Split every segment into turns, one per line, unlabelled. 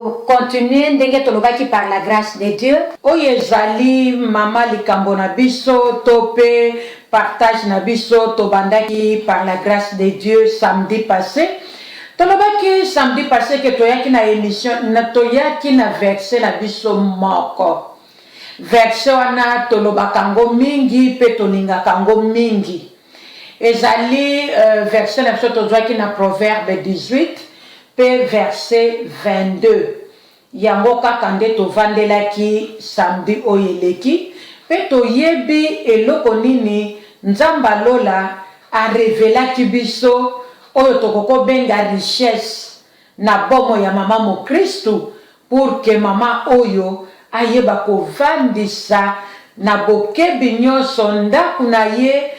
Continuer ndenge tolobaki par la grâce de Dieu.
Oyo ezali mama likambo na biso to pe partage na biso tobandaki par la grâce de Dieu samedi passé. Tolobaki samedi passé que toyaki na émission na toyaki na verset na biso moko. Verset wana tolobaka ngo mingi pe tolingaka ngo mingi. Ezali verset na biso tozwaki na Proverbe 18 pe verset 22. Yango kaka nde tovandelaki samedi oyo eleki pe toyebi eloko nini Nzamba Lola arevelaki biso oyo tokoko benga richesse na bomo ya mama mo Kristu pour que mama oyo ayeba kovandisa na bokebi nyonso ndaku na ye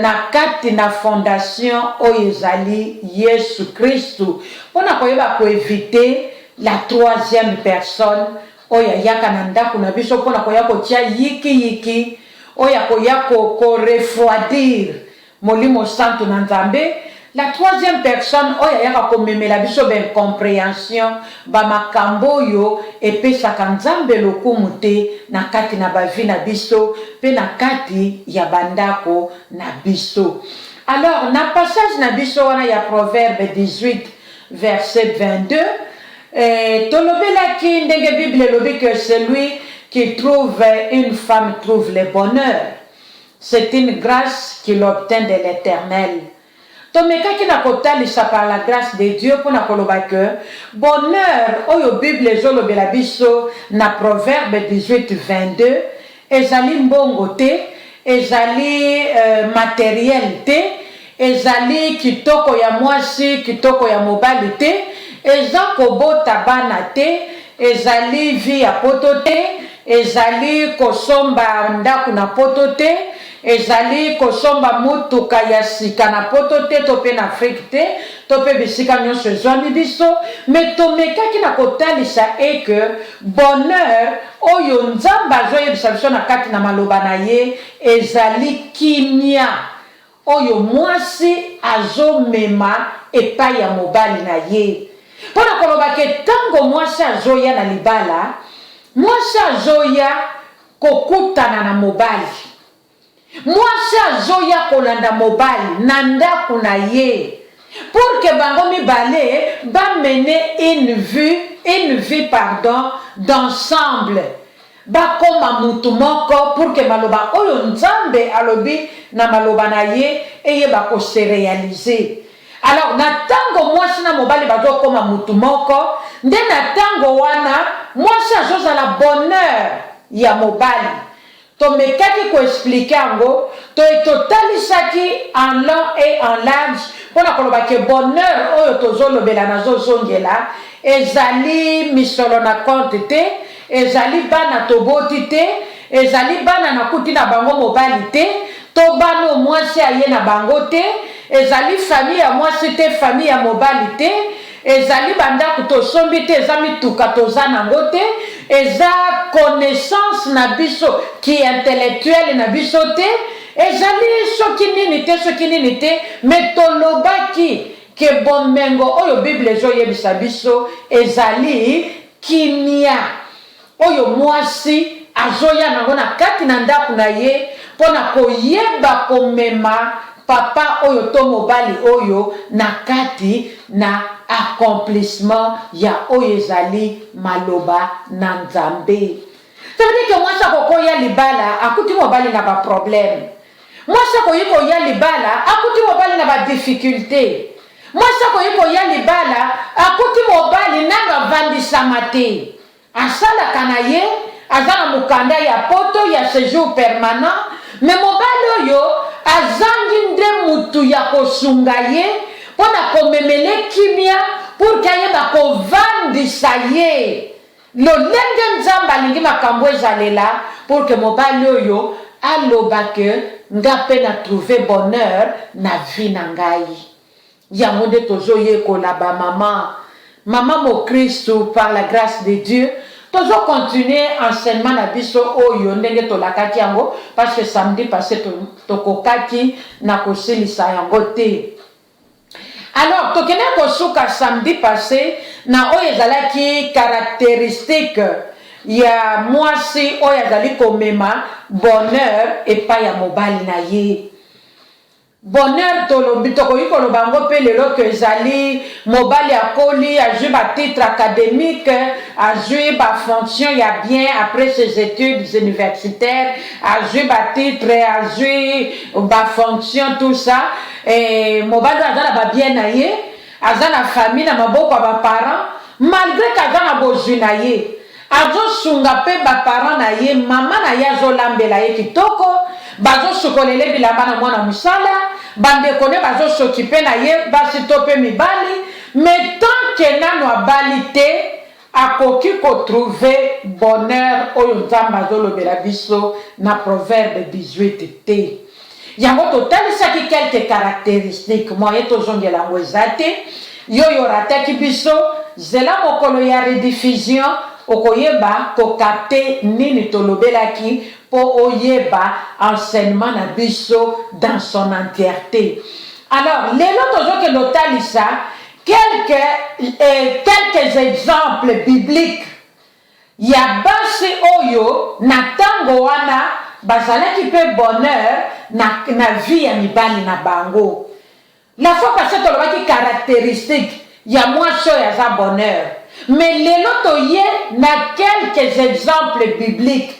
na kati na fondation oyo ezali Yesu Kristu pona koyeba koevite la troisième personne oyo ayaka na ndaku na biso pona koya kotia yiki oyo koya ko refroidir molimo santo na Nzambe. La troisième personne oyo ayaka komemela biso incompréhension ba makambo yo epesaka Nzambe lokumu te na kati na bavi na biso pe na kati ya bandako na biso. Alors na passage na biso wana ya Proverbe 18 verset 22 tolobelaki ndenge Bible elobi que celui qui trouve une femme trouve le bonheur. C'est une grâce qu'il obtient de l'Éternel. Tomekaki na kotalisa par la grâce de Dieu pour na koloba que bonheur oyo Bible ezolobela biso na Proverbe 18 22 ezali mbongo te, ezali matériel te, ezali kitoko ya mwasi, kitoko ya mobali te, eza kobota bana te, ezali vi ya poto te, ezali kosomba ndaku na poto te, ezali kosomba mutuka ya sika na poto te to pe na Afrique te to pe bisika nyonso ezwami biso. Me tomekaki na kotalisa que bonheur oyo Nzambe azoyebisa biso na kati na maloba na ye ezali kimia oyo mwasi azomema epai ya mobali na ye. Pona koloba ke tango mwasi azoya na libala, mwasi azoya kokutana na mobali, mwasi azoya kolanda mobali na ndaku na ye pour que bango mibale bamene une vie d'ensemble bakoma mutu moko pour que maloba oyo Nzambe alobi na maloba na ye eyeba ko se réaliser. Alors na tango mwasi na mobali bazokoma mutu moko nde na tango wana mwasi azozala bonheur ya mobali. Tomekaki ko expliquer yango to etotalisaki en long et en large pona koloba ke bonheur oyo tozolobela nazozongela ezali misolo na compte te, ezali bana toboti te, ezali bana nakuti na bango mobali te, to bana mwasi aye na bango te, ezali famille ya mwasi te, famille ya mobali te, ezali bandako tosombi te, eza mituka toza nango te, eza connaissance na biso ki intellectuel na biso te, ezali soki nini te, me tolobaki ke bomengo oyo Bible ezoyebisa biso ezali kimia oyo mwasi azoya nango na kati na ndaku na ye pona koyeba komema papa oyo to mobali oyo na kati na accomplissement ya oyo ezali maloba na Nzambe. Ça veut dire que mwasi akokoya libala akuti mobali na ba problème, mwasi akoya libala akuti mobali na ba difficulté, mwasi akoya libala akuti mobali na bavandisama te, asalaka na ye aza na mukanda ya poto ya séjour permanent, me mobali oyo azangi nde mutu ya kosunga ye pona komemele kimia pour kayeba kovandisa ye lolenge Nzambe alingi makambo ezalela pour que mobali oyo aloba ke nga pe na trouver bonheur na vie na ngai. Yango nde tozoyekola ba mama mo Kristu par la grâce de Dieu tozo continuer enseignement na biso oyo ndenge tolakaki yango parce que samedi passé tokokaki na kosilisa yango te. Alors tokende kosuka samedi passé na oyo ezalaki caractéristique ya mwasi oyo azali komema bonheur epai ya mobali na ye. Bonheur tokoki koloba yango mpe lelo ke ezali mobali akoli azwi batitre académique, azwi bafonction ya bien après ses études universitaires, azwi batitre, azwi bafonction tout ça. Mobali aza na babien na ye, aza na famille na maboko ya baparent, malgré ke aza na bozwi na ye azosunga mpe baparent na ye, mama na ye azolambela ye kitoko, bazosukolela bilamba na mwana mosala, bandeko ne bazosokipe na ye basi to mpe mibali. Mais tant ke nano abali te akoki kotrouve bonheur oyo nzambe azolobela biso na proverbe 18 te. Yango totalisaki quelques caractéristiques moye tozongela yango eza te. Yo yorataki biso zela mokolo ya rediffusion okoyeba kokapte nini tolobelaki po oyeba enseignement na biso dans son entièreté. Alors lelo tozoke lotalisa quelques exemples bibliques ya basi oyo na tango wana bazalaki pe bonheur na vie ya mibali na bango. La fois passée tolobaki caractéristique ya mwasi oyo aza bonheur. Mais lelo toye na quelques exemples bibliques.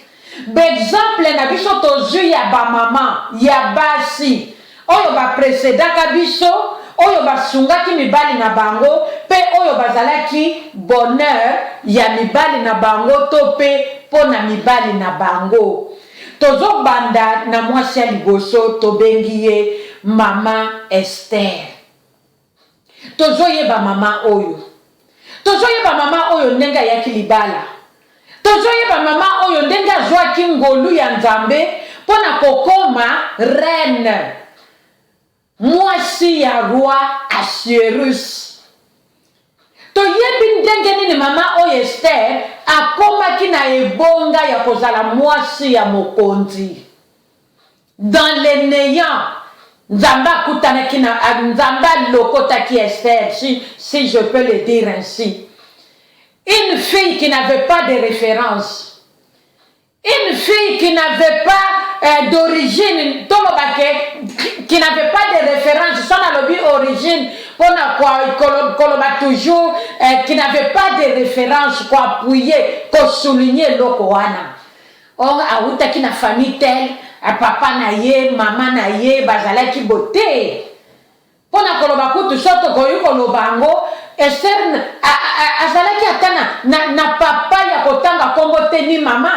Exemple na biso tozwi ya bamama ya basi oyo baprecédaka biso, oyo basungaki mibali na bango pe oyo bazalaki bonheur ya mibali na bango to pe mpo na mibali na bango. Tozobanda na mwasi ya liboso tobengi ye mama Esther. Tozoyeba mama oyo, tozoyeba mama oyo ndenge ayaki libala, tozoyeba mama oyo ndenge azwaki ngolu ya nzambe mpo na kokoma reine, mwasi ya roi Assuérus. Toyebi ndenge nini mama oyo Esther akomaki na ebonga ya kozala mwasi ya mokonzi. Dans le néant, nzambe akutanaki na nzambe alokotaki Esther, si je peux le dire ainsi. Une fille qui n'avait pas de référence, une fille qui n'avait pas d'origine, qui n'avait pas de référence, son alobi origine, toujours, qui n'avait pas de référence pour appuyer, pour souligner l'okoana. On a eu une famille telle, papa na ye, maman na ye, bazalaki beauté. Pour na koloba kutu soto koyu kolobango, Esther azalaki atana na papa ya kotanga kombo te ni mama.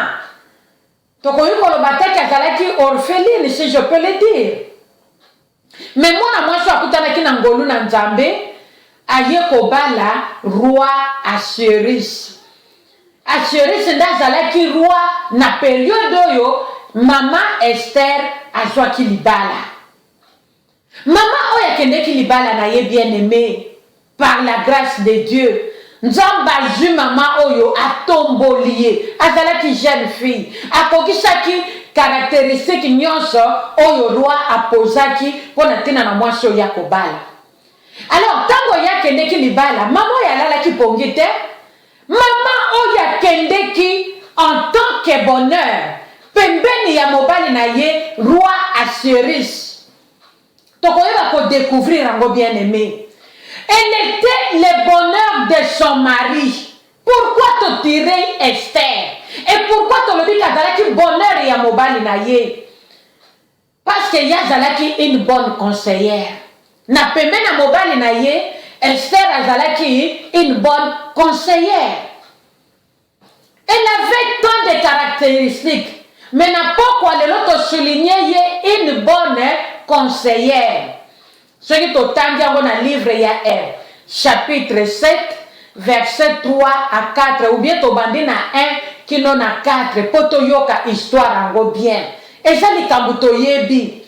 Tokoyu koloba te azalaki orpheline, si je peux le dire. Mais mwana mwasi akutanaki na ngolu na nzambe aye kobala roi Assuérus. Assuérus nda azalaki roi na période oyo mama Esther azwaki libala. Mama oyo akendeki libala na ye bien-aimé par la grâce de Dieu. Nzambe azwi mama oyo atomboli ye, azalaki jeune fille, akokisaki caractéristique nyonso oyo roi apozaki pona tina na mwasi oyo akobala. Alors tango yakendeki libala, mama oyo alalaki pongi te, mama oyo akendeki en tant que bonheur pembeni ya mobali na ye roi Assuérus. Tokoyeba ko découvrir yango bien-aimé. Elle était le bonheur de son mari. Pourquoi te tirer Esther? Et pourquoi te le dit qu'azalaki bonheur ya mobali na ye? Parce que yazalaki une bonne conseillère. Na pembe na mobali na ye, Esther azalaki une bonne conseillère. Elle avait tant de caractéristiques, mais n'a pas quoi de l'autre souligner une bonne conseillère. Ce qui est autant dans le livre hier, chapitre 7, verset 3 à 4, ou bien tobandi na 1 qui non à 4, poto yoka histoire en bien. Et ça les kambuto yebi.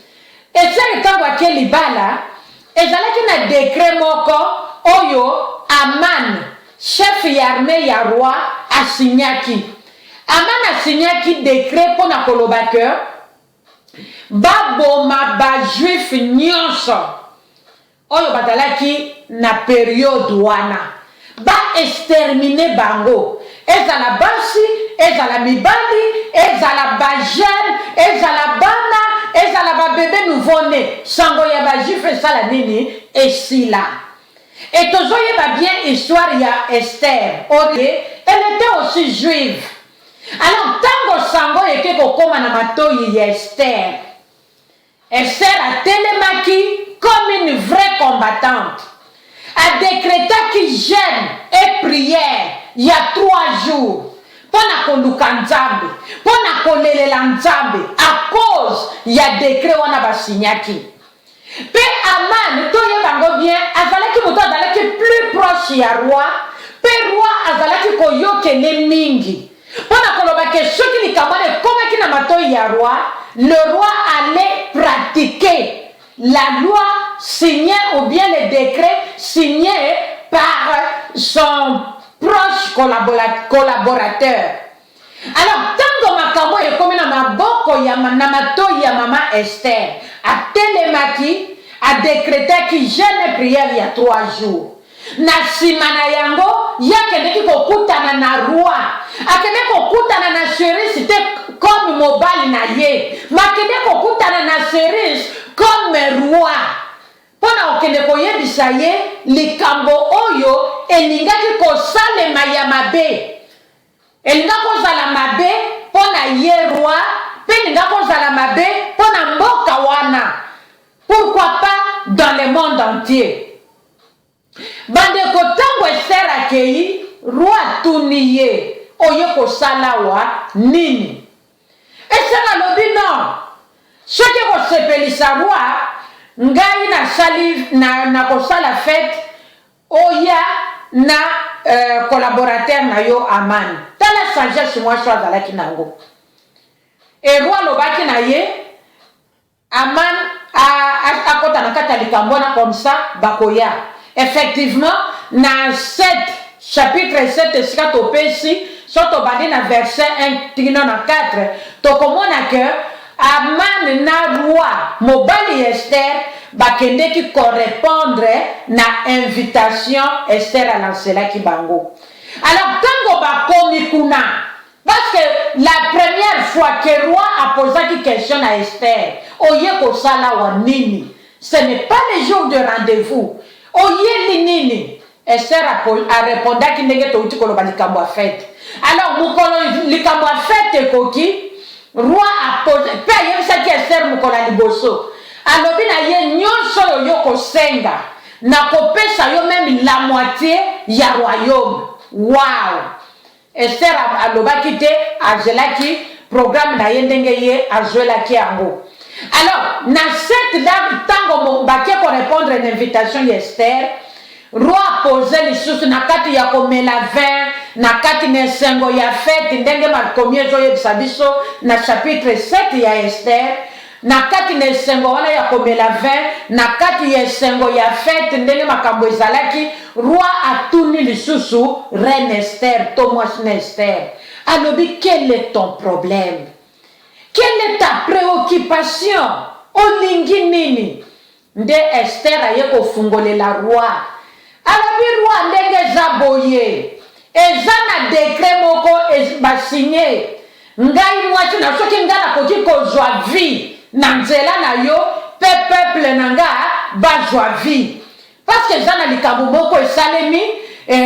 Et ça les kambuto libala, et ça les na décret moko, oyo, Aman, chef yarmé ya roi, asignaki. Aman asignaki décret pour na kolobake, baboma ba juif nyonso. Oyo batalaki na période wana ba exterminer bango. Ezala basi, ezala mibali, ezala ba jeune, ezala bana, ezala ba bébé nouveau-né. Sango ya ba juif esala nini esila. Et tozoye ba bien histoire ya Esther. Elle était aussi juive. Alors tango sango yeke kokoma na matoyi ya Esther. Esther a télémaki comme une vraie combattante. A décrété qu'il jeûne et prière il y a 3 jours. Pona koluka nzambe, pona kolelela nzambe à cause il y a décret wana basinyaki. Pe Aman toye bango bien azalaki moto azalaki plus proche ya roi, pe roi azalaki koyokele mingi. Pona koloba ke soki likamane komaki na matoyi ya roi, le roi allait pratiquer la loi signée ou bien le décret signé par son proche collaborateur. Alors, tant que makambo est comme na maboko ya na matoyi ya maman Esther, a télémaki, a décrété qu'il jeûne et prière il y a 3 jours. Na simana yango, yakendeki kokutana na roi. Akende kokutana na Chéris, c'était comme mobali na ye. Makende kokutana na Chéris comme roi. Pona okende koyebisa ye likambo oyo elingaki kosalema ya mabe. Elingaki kozala mabe pona ye roi, pe elingaki kozala mabe pona mboka wana. Pourquoi pas dans le monde entier? Bandeko tango Esther akei, roi tuni ye, oye kosala wa nini? Esther alobi non. Soki kosepelisa roi, ngai na sali na kosala fête oya na collaborateur na yo Aman. Tala sagesse moi so azalaki nango. Et roi lobaki na ye, Aman a kota na kata likambo na comme ça bakoya. Effectivement, dans 7 chapitre 7 esika topesi, soto bandi na verset 1 tigino na 4, tokomona que Aman na roi mobali Esther bakendeki correspondre na invitation Esther à lancelaki bango. Alors tango bakomi kuna, parce que la première fois que roi a posé une question à Esther, oye kosala wa nini, ce n'est pas le jour de rendez-vous. Oye nini, Esther a répondu qu'il n'était pas tout koloba likambo a fait. Alors mukolo likambo a fait koki, roi a posé, pe yebisa ki Esther mukola liboso. Alobi na ye nyonso yo kosenga, na kopesa yo même la moitié ya royaume. Wow! Esther alobaki te azelaki programme na ye ndenge ye azelaki yango. Alors, dans cette dame, tango baké pour répondre à l'invitation d'Esther, roi a posé les choses na kati ya komela vin, na kati na sengo ya fête, ndenge makomie zo yebisa biso na chapitre 7 ya Esther, na kati na sengo wana ya komela vin, na kati ya sengo ya fête, ndenge makambo ezalaki, roi a tuni lisusu reine Esther, Thomas Esther. Alobi, quel est ton problème? Quelle est ta préoccupation? Olingi nini? Nde Esther aye kofungolela roi. Alobi roi ndenge zaboye. Eza na décret moko basigné. Ngai mwati na soki ngala koki kozwa vie na nzela na yo, peuple nanga bazwa vie. Parce que eza na likambo moko esalemi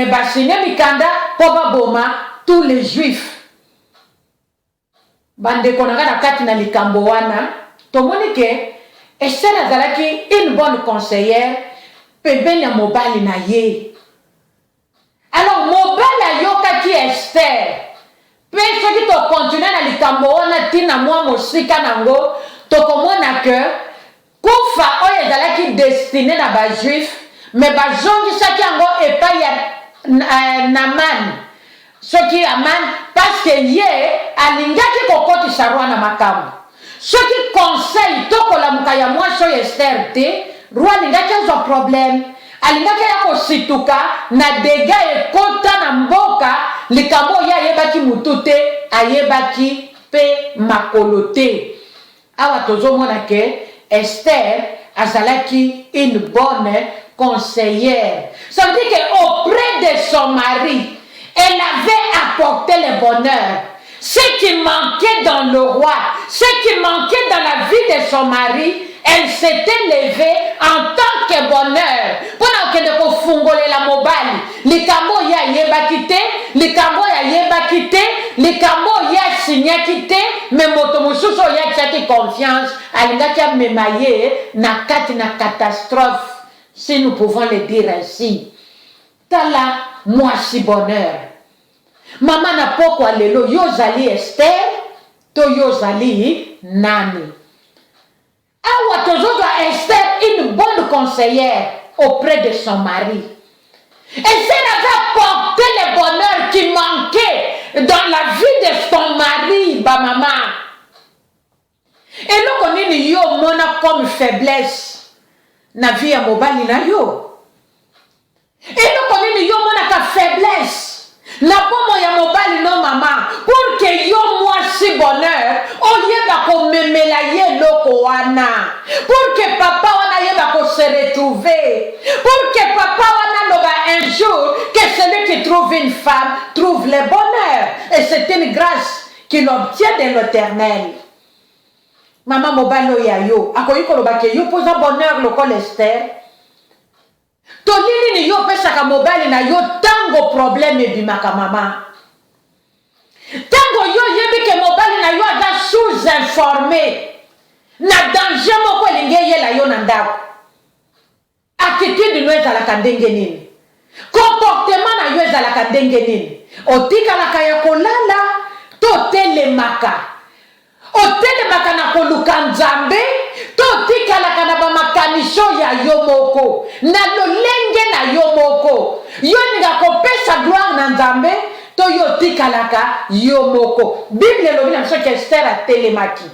basigné mikanda po baboma tous les juifs. Bandeko nanga na kati na likambo wana, tomoni ke Esther azalaki une bonne conseillère, pembeni ya mobali na ye. Alors mobali ayokaki Esther, pe soki to continuer na likambo wana tina mwa mosika nango, tokomona ke kufa oyo ezalaki destiné na ba juif, mais bazongisaki yango epai ya Naman. Soki Aman, parce que ye alingaki kokotisa roi na makambo. Soki conseil tokola mukaya mwaso Esther te, roi alingaki azo problème. Alingaki ya kosituka na dega ekota na mboka, likambo ya ayebaki mutu te, ayebaki pe makolo te. Awa tozomona ke Esther azalaki une bonne conseillère. Ça veut dire qu'auprès de son mari, elle avait apporté le bonheur. Ce qui manquait dans le roi, ce qui manquait dans la vie de son mari, elle s'était levée en tant que bonheur. Pendant que de fungole la mobile, les camo ya yeba quitté, les camo ya yeba quitté, les camo ya signé quitté, mais motomususo ya tchaki confiance, alingatia memaye na kati na catastrophe, si nous pouvons le dire ainsi. Tala moi si bonheur. Maman na poko lelo yozali Esther, to yozali nani. Awa tozoza Esther, une bonne conseillère auprès de son mari. Esther avait porté le bonheur qui manquait dans la vie de son mari, ba maman. Et nous connaissons yo mona comme faiblesse na vie ya mobali na yo. Et nous connaissons yo mona ka faiblesse. La pomo ya mobali no mama pour que yo moi si bonheur oyeba ko memela ye loko wana pour que papa wana yeba ko se retrouver pour que papa wana loba un jour que celui qui trouve une femme trouve le bonheur et c'est une grâce qu'il obtient de l'Éternel. Mama mobali ya yo akoyi ko loba ke yo posa bonheur lokola Esther. Tolili ni yo pesaka mobali na yo tango problème ebimaka mama. Tango yo yebi ke mobali na yo aza sous-informé na danger moko elingi eyela yo na ndako. Attitude no ezalaka ndenge nini? Comportement na yo ezalaka ndenge nini? Otikalaka ya kolala to otelemaka. Otelemaka na koluka Nzambe to otikalaka na bamakanisho ya yo moko na lolenge na yo moko yo ninga kopesa gloire na Nzambe to yo otikalaka yo moko. Bible elobi na biso ke Esther atelemaki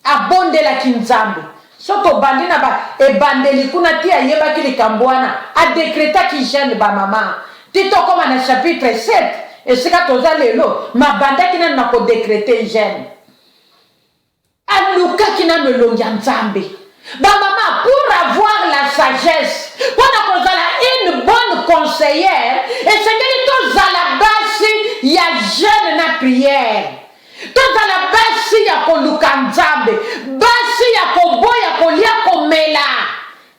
abondelaki Nzambe soto bandi na ba ebandeli kuna ti ayebaki likambo wana adekretaki jeune bamama ti tokoma na chapitre 7 esika toza lelo mabandaki nani na kodekrete jeune alukaki na melongi ya Nzambe. Ba maman pour avoir la sagesse, pour kozala une bonne conseillère, et c'est que tozala basi ya jeune na prière. Tozala basi ya koluka Nzambe, basi ya koboya kolia komela.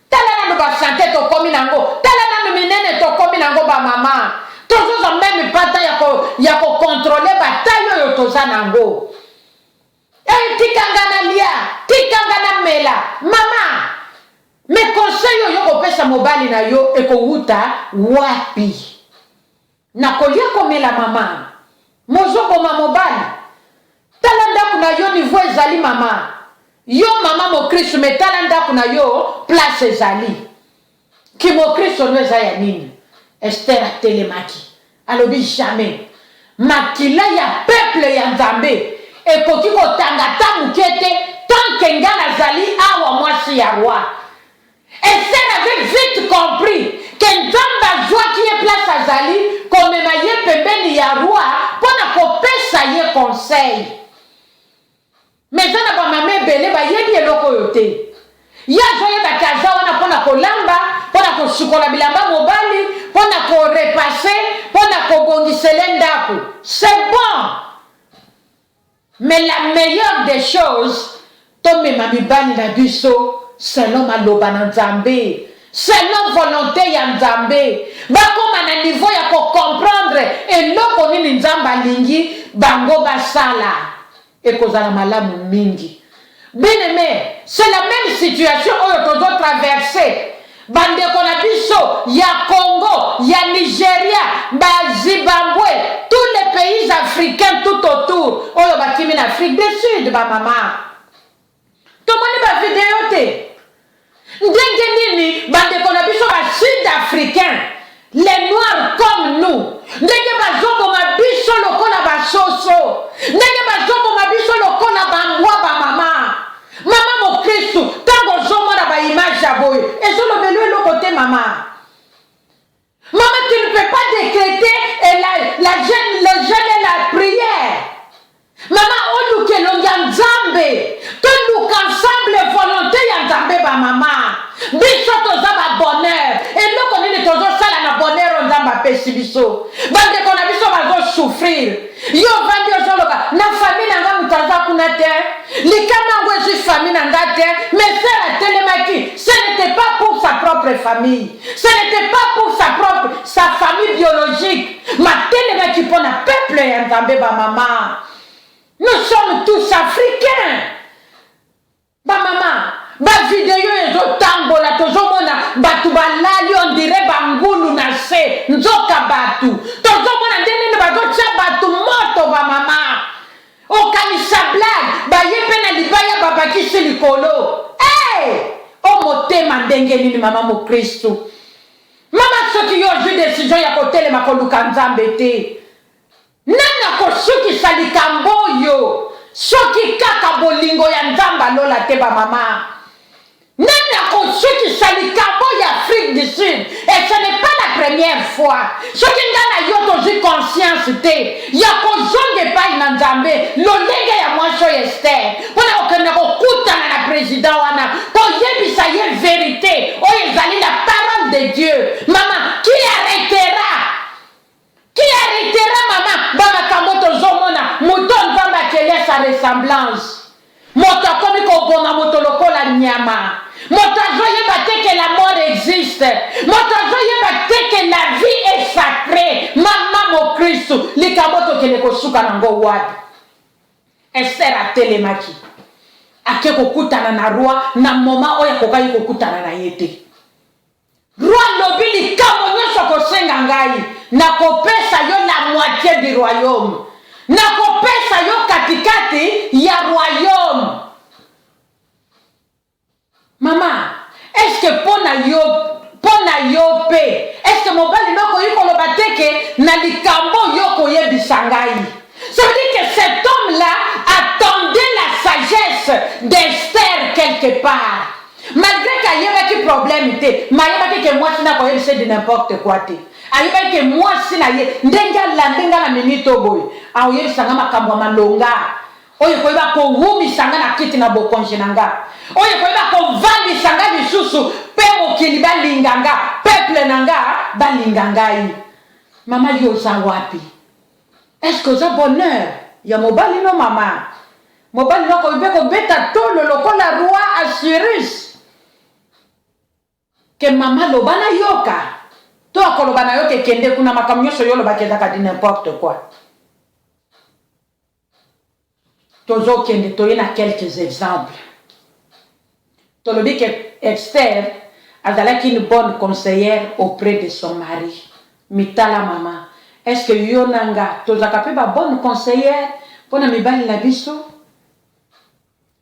Tala na ba santé to komi nango, tala na minene to komi nango ba maman. Tozoza même pata ya ko contrôler ba tayo yo toza nango. Tikangana lia, tikangana mela, mama. Me conseil yo kopesa mobali na yo eko wuta wapi. Na kolia komela mama. Mozo koma mobali. Talanda kuna yo niveau ezali mama. Yo mama mo Kristo me talanda kuna yo place ezali. Ki mo Kristo no ezaya nini? Esther atelemaki. Alobi jamais. Makila ya peuple ya Nzambe. Et pour qu'il tangata mukete tant que ngana zali awa mwasi ya roi. Esther avait vite compris que Nzamba joie qui est place à Zali comme maye pembeni ya roi pour na kopesa ye conseil. Mais ça na ba mame belé ba yebi eloko yote. Ya joye ba kaza wana pour na kolamba, pour na kosukola bilamba mobali, pour na ko repasser, pour na ko bongisele ndako. C'est bon. Mais la meilleure des choses, Tome mami bani na biso, selon ma loba na Nzambe, selon volonté ya Nzambe, bakoma na niveau ya ko comprendre eloko nini Nzamba lingi bango basala et kozala malamu mingi. Bien aimé, c'est la même situation oyo tozo traverser. Bandeko na biso ya Congo, ya Nigeria, ba Zimbabwe, tous les pays africains tout autour. Oyo bakimi na Afrique du Sud ba mama. Tomoni ba vidéo te. Ndenge nini bandeko na biso ba Sud-Africains, les noirs comme nous. Ndenge bazombo ma biso lokola ba soso. Ndenge bazombo ma biso lokola ba mwa ba mama. Maman mon Christ, tango zomona ba image ya boye. Et sur le melu le côté maman. Maman, tu ne peux pas décréter le jeûne et la prière. Maman, on nous que l'on y a Nzambe. Tout nous ensemble volonté ya Nzambe ba maman. Biso toza ba bonheur. pesi biso bandeko na biso bazosouffrir yo vandi ozoloba na famille na nga moto aza kuna te likama yango ezwi famille na nga te mais sœur atelemaki ce n'était pas pour sa propre famille, ce n'était pas pour sa famille biologique matelemaki mpo na peuple ya nzambe bamama. Nous sommes tous africains bamama. Bavideo ezotambola tozomona batu balali on dirait bangulu na se nzoka batu tozomona ndenge bazotia batu moto bamama okanisa blague baye mpe na libaya babakisi likolo o motema ndenge nini mama mokristu mama soki yo ozwi décision ya kotelema koluka nzambe te nani akosukisa likambo oyo soki kaka bolingo ya nzambe alola te bamama. Nani akosukisa likambo ya Afrique du Sud et ce n'est pas la première fois soki nga na yo tozwi conscience te ya kozonga epai na nzambe lolenge ya mwasi oyo Ester mpona kokende kokutana na président wana koyebisa ye vérité oyo ezali la parole de Dieu. Mama, qui arrêtera mama bamakambo tozomona moto nzambe akelia sa ressemblance moto akomi kobonga moto lokola nyama moto azoyeba te que la mort existe moto azoyeba te que la vie est sacrée. Mama mokristu likambo tokende kosuka nango wapi? Ester atelemaki ake kokutana na roi na moma oyo akokai kokutana na ye te. Roi lobi likambo nyonso kosenga ngai nakopesa yo la moitié du royaume, nakopesa yo katikati ya royaume. Mama, est-ce que pona yo pe est-ce que mobali noko yiko loba teke na likambo yoko yebisa ngai? Ça veut dire que cet homme-là attendait la sagesse d'Esther quelque part. Malgré qu'il y avait des problèmes, mais que moi, je de n'importe quoi. Il y que moi, si la minute au boy. Ah, il y a un makambo malonga. Oyo koyeba ko wumi sanga na kiti na bokonje nanga. Oyo koyeba ko vandi sanga bisusu pe mokili balinganga, peuple nanga balingangai. Mama yoza wapi? Est-ce que ça bonheur? Ya mobali no mama. Mobali no ko beta tolo lokola roi Assyrus. Que mama lobana yoka. To akolobana yoke kende kuna makamnyoso yo lobakeza ka di n'importe quoi. Tozo kende to yena quelques exemples. To lobi que Esther azalaki une bonne conseillère auprès de son mari. Mitala mama. Est-ce que yonanga tozaka ba bonne conseillère pour na mibali la biso?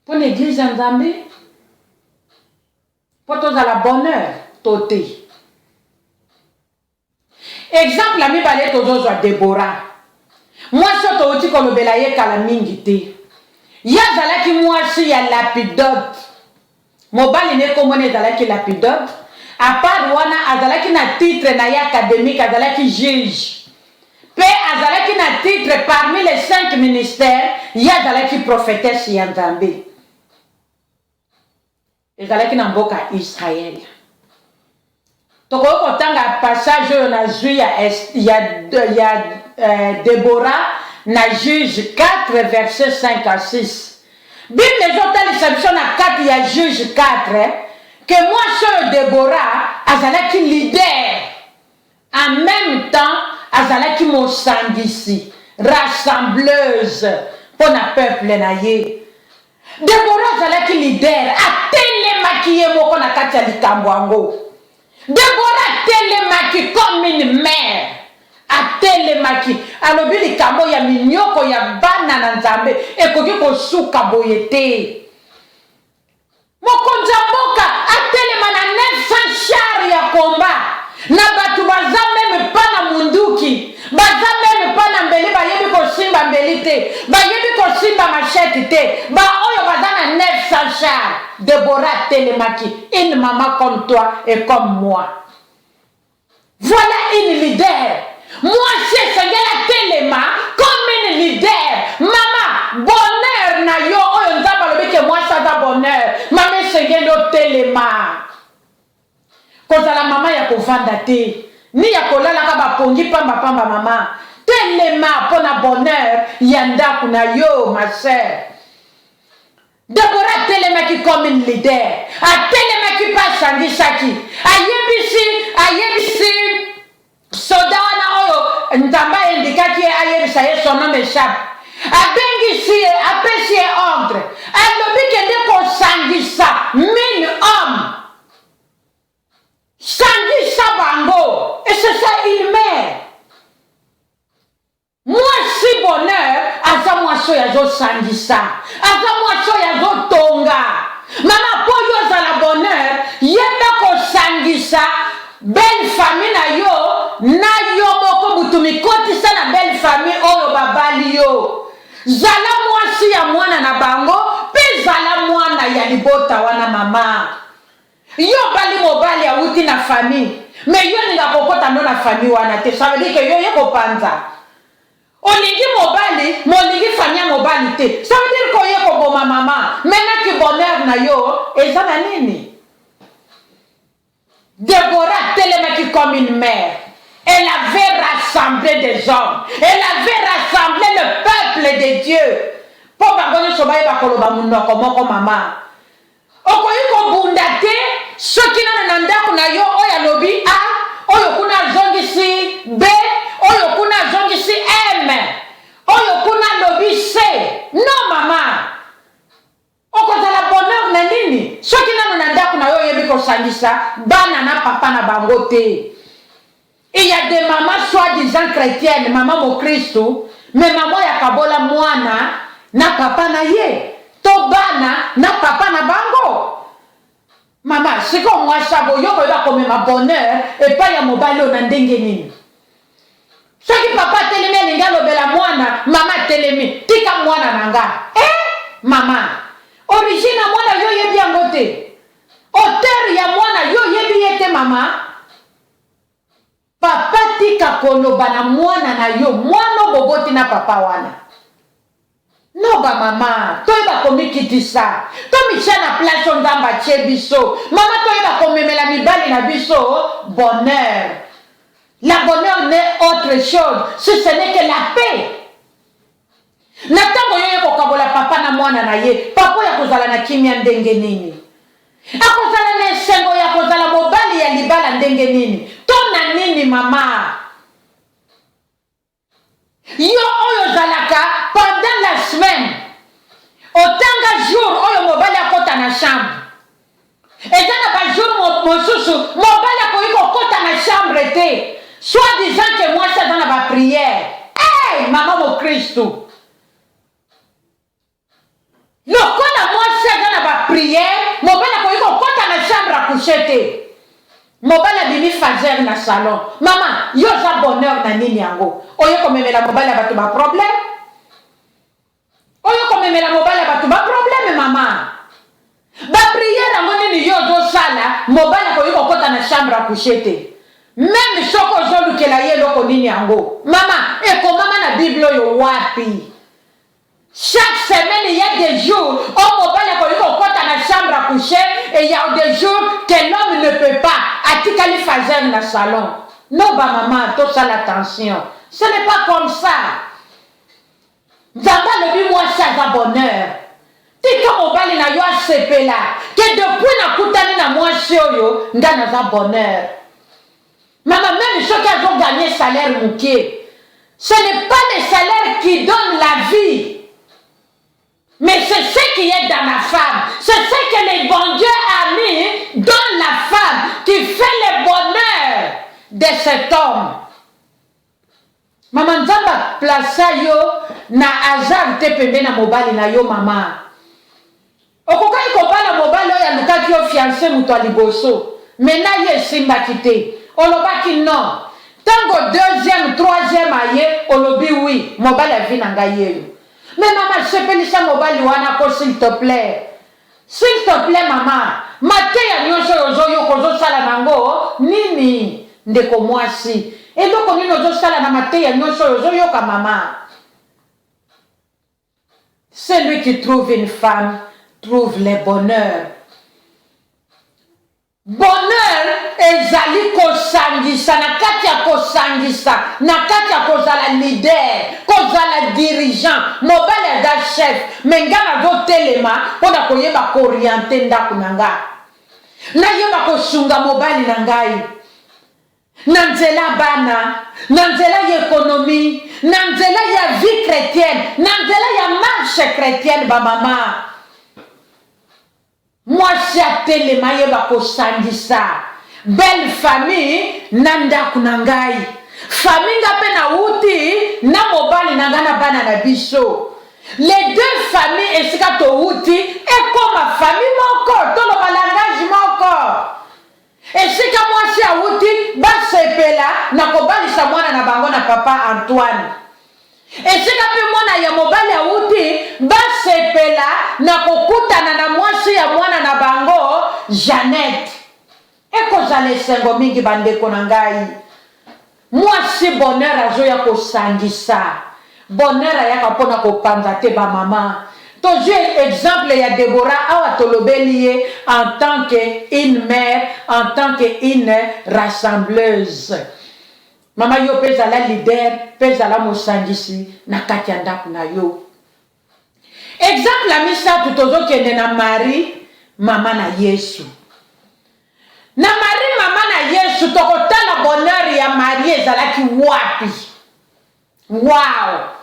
Pour l'église nzambe? Pour toza la bonheur toté. Exemple la mibali tozo Déborah. Moi so to oti kolobela ye kala mingi te. Ya zalaki mwasi ya lapidote. Mobali ne komone zalaki lapidote. À part wana azalaki na titre na ya académique azalaki juge. Pe azalaki na titre parmi les 5 ministères, ya azalaki prophétesse ya Nzambe. Ezalaki na mboka Israël. Toko kotanga passage na zwi ya Déborah na Juge 4 verset 5 à 6. Bible ezotali biso na 4 ya Juge 4 que moi sur Déborah azalaki leader en même temps azalaki mosangisi rassembleuse pour na peuple na ye. Déborah azalaki leader atelemaki ye moko na kati ya likambo yango. Déborah atelemaki comme une mère atelemaki alobi likambo ya minyoko ya bana na Nzambe ekoki kosuka boye te. Mokonzi mboka atelema na 900 chars ya combat na batu baza meme pana munduki baza meme pana mbeli bayebi kosimba mbeli te bayebi kosimba machette te ba oyo baza na 900 chars. Déborah telemaki, une maman comme toi et comme moi. Voilà une leader. Moi c'est Seigneur telema comme une leader. Maman, bonheur na yo oyo nzaba lobi que moi ça da bonheur. Maman Seigneur telema. Kozala mama ya kovanda te. ni ya kolalaka bapongi pamba mama. Telema pour na bonheur yanda kuna yo ma sœur. Deborah telemaki comme une leader. A telemaki pas sangisaki. Ayebisi soda wana oyo ntamba indikaki ayebisa ye son nom échappe. Abengisi apesi ordre. Alobi kende ko sangisa 1000 hommes. Sangisa bango. Et c'est ça il meurt. Moi si bonheur, aza mwaso ya zo sangisa, aza mwaso ya zo tonga. Mama po yo za la bonheur, yeba ko sangisa, belle famille na yo moko butumi kotisa na belle famille oyo babali yo. Zala mwasi ya mwana na bango, pe zala mwana ya libota wana mama. Yo bali mobali ya uti na famille, mais yo ninga kokota ndo na famille wana te, ça veut dire que yo yeko panza. Olingi mobali, molingi famille mobali te. Ça veut dire qu'on y est comme maman. Maintenant que bonheur na yo, et ça na nini? Deborah telemaki comme une mère. Elle avait rassemblé des hommes. Elle avait rassemblé le peuple de Dieu. Pour bagoni sobaye bakoloba mundo komoko mama. Okoyi ko bundate, soki na ndako na yo oya lobi a, oyo kuna zongisi b, oyo kuna zongisi m, oyo kuna lobi c. Non mama. Okozala bonheur na nini? Soki na ndako na yo yebi ko sangisa bana na papa na bango te. Il y a des mamans soi-disant chrétiennes, maman mo Christo, mais maman ya kabola mwana na papa na ye. To bana na papa na bango. Mama, c'est comme moi sabo yo ko ba comme ma bonheur et pas ya mobali na ndenge nini. Soki papa telemi lingalo bela mwana, mama telemi, tika mwana nanga. Mama, origine mwana yo yebi yango te. Auteur ya mwana yo yebi yete mama. Papa tika koloba na mwana na yo, mwana boboti na papa wana. No ba mama, toyeba komikitisa. To michana place ngamba chebiso. Mama toyeba komemela mibali na biso bonheur. La bonheur n'est autre chose, si ce n'est que la paix. Natango yoye kokabola papa na mwana na ye, papa ya kozala na kimia ndenge nini? Akozala na esengo ya kozala mobali ya libala ndenge nini? Tona nini mama? Yo oyo zalaka pendant la semaine. Otanga jour oyo mobali akota na chambre. Ezana ba jour mosusu mobali akoyiko kota na chambre te. Soit disant que moi c'est dans la prière. Hey, maman mon Christo. Lokola moi c'est dans la prière, mobali akoyiko kota na chambre à coucher te. Mobali abimi fazer na salon. Maman, yo za bonheur na nini yango? Oyo komemela mobali abatu ba problème. Oyo komemela mobali abatu ba problème mama. Ba prière ngo nini yo do sala, mobali akoyiko kota na chambre à coucher te. Même soko zo lukela ye loko nini yango. Mama, ekomama na Bible yo wapi? Chaque semaine, il y a des jours où on va la chambre à coucher et il y a des jours que l'homme ne peut pas. Atikali fazer dans le salon. Non, bah maman, tout ça l'attention. Ce n'est pas comme ça. Zamba le bi moi ça va bonheur. Tika mobali na yo ACP là. Que depuis na kutani na moi yo, ngana za bonheur. Maman, même ceux qui ont gagné salaire mouké, ce n'est pas le salaire qui donne la vie. Mais c'est ce qui est dans la femme. C'est ce que le bon Dieu a mis dans la femme qui fait le bonheur de cet homme. Maman Nzamba plaça yo na azar te pembe na mobali na yo mama. Okokai kopala mobali oya lukaki yo fiancé muto liboso. Mena ye simba kite. Olobaki non. Tango deuxième, troisième aye, olobi oui. Mobali a vu nanga ye. Mais maman, je peux dire ça mobile wana s'il te plaît. S'il te plaît maman. Mateya nyonso yozo yokozo sala nango nini ndeko mwasi. Et donc on yozo sala na mateya nyonso yozo yoka maman. Celui qui trouve une femme trouve le bonheur. Bonheur ezali kosangisa na kati ya kosangisa na kati ya kozala leader kozala dirigeant mobali aza chef me nga nazotelema mpona koyeba kooriente ndako na nga nayeba kosunga mobali na ngai na nzela bana na nzela ya ekonomi na nzela ya vie chrétienne na nzela ya marche chrétienne bamama mwasi atelema yeba kosangisa belle famille na ndako na ngai famille nga mpe na uti na mobali na ngai na bana na biso les deux familles esika touti ekoma famille moko toloba langage moko esika mwasi auti basepela na kobalisa mwana na bango na papa Antoine esika mpe mwana ya mobali auti basepela na kokutana na mwasi ya mwana na bango Jeannette ekozala esengo mingi bandeko na ngai mwasi bonheur azoya kosangisa bonheur ayaka mpona kopanza te bamama tozwi exemple ya Deborah awa tolobeli ye en tant que une mère en tant que une rassembleuse mama yo mpe ezala leader mpe ezala mosangisi na kati ya ndako na yo exemple ya misato tozokende na Marie mama na Yesu na Marie mama na Yesu tokotala bonheur ya Marie ezalaki wapi wow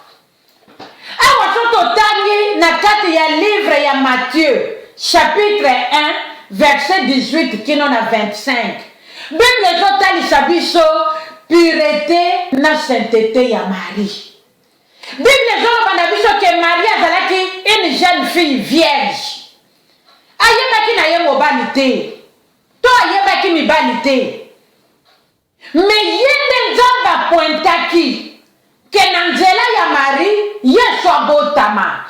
awa so totangi na kati ya livre ya Matthieu chapitre 1 verset 18 kino na 25 Bible ezotalisa biso pureté na sainteté ya Marie Bible ezoloba na biso ke Marie azalaki une jeune fille vierge ayebaki na ye mobali te to ayebaki mibali te me ye nde Nzambe apointaki ke na nzela ya Marie Yesu abotama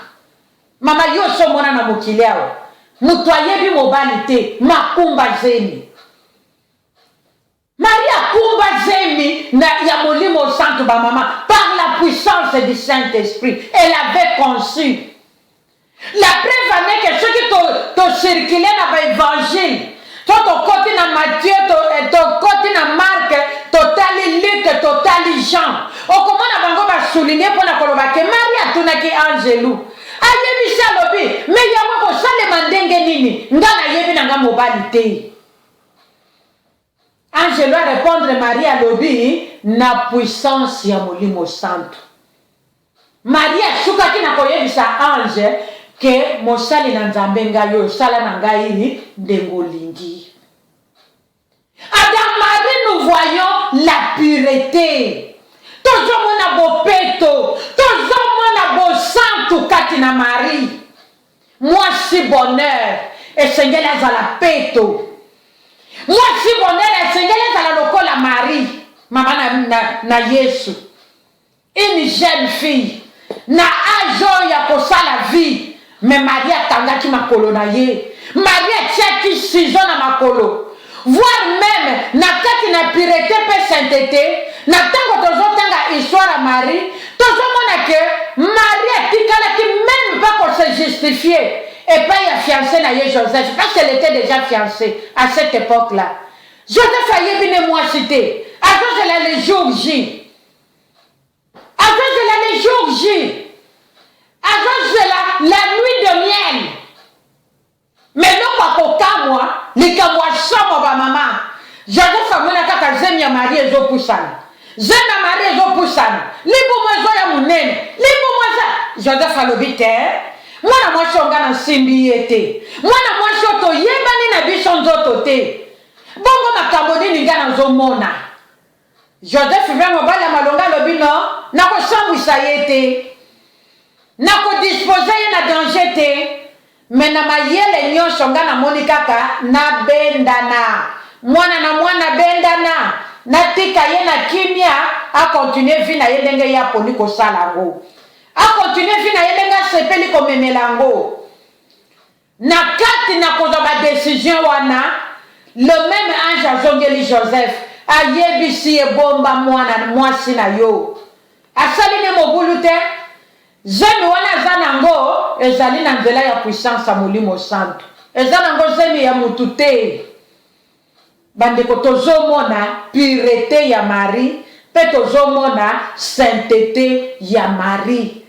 mama yo so mwana na mokili awa mutu ayebi mobali te makumba zemi Marie akumba zemi na ya molimo santo bamama par la puissance du Saint-Esprit elle avait conçu la preuve en est que ceux qui t'ont circulé dans l'évangile tokoti na Matthieu tokoti na Marc totali Luc totali Jean okomona bango basouligner mpona koloba ke Marie atunaki Angelou ayebisi alobi me yango kosalema ndenge nini nga nayebi na nga mobali te Angelou arépondre Marie alobi na puissance ya molimo santo Marie asukaki na koyebisa ange ke mosali na Nzambe ngai oyo osala na ngai ndenge olingi Adam Marie nous voyons la pureté tozomona bopeto tozomona bosantu kati na Marie mwasi bonheur esengeli azala peto mwasi bonheur esengeli azala lokola Marie mama na Yesu une jeune fille na âge oyo ya kosala vie mais Marie atangaki makolo na ye Marie atiaki ciseau na makolo voire même na kati na pureté pe sainteté na tango tozotanga histoire ya Marie tozomona ke Marie atikalaki même pas qu'on se justifier et pas ya fiancé na ye Joseph parce qu'elle était déjà fiancée à cette époque là Joseph ayebi ne mwasi te azozela le jour J azozela le jour J azozela la nuit de miel mais loko akokamwa likambo asomo bamama Joseph amona kaka zemi ya Marie ezopusana zemi ya Marie ezopusana libumu ezoya monene libumu eza Joseph alobi te mwana mwasi onga na nsimbi ye te mwana mwasi oyo toyebani na biso nzoto te bongo makambo nini nga nazomona Joseph vya mobali ya malonga alobi no nakosambwisa ye te nakodispose ye na danger te me na mayele nyonso nga namoni kaka nabendana mwana na mwana bendana natika ye na kimia akontinue vi na ye ndenge ye aponi kosala yango akontinue vi na ye ndenge asepeli komemela yango na kati na kozwa badesizio wana le même ange azongeli Joseph ayebisi ebomba mwana mwasi na yo asali ne mobulu te zemi wana aza nango ezali na nzela ya puissance ya molimo santo eza nango zemi ya mutu te bandeko tozomona pureté ya Marie pe tozomona sainteté ya Marie.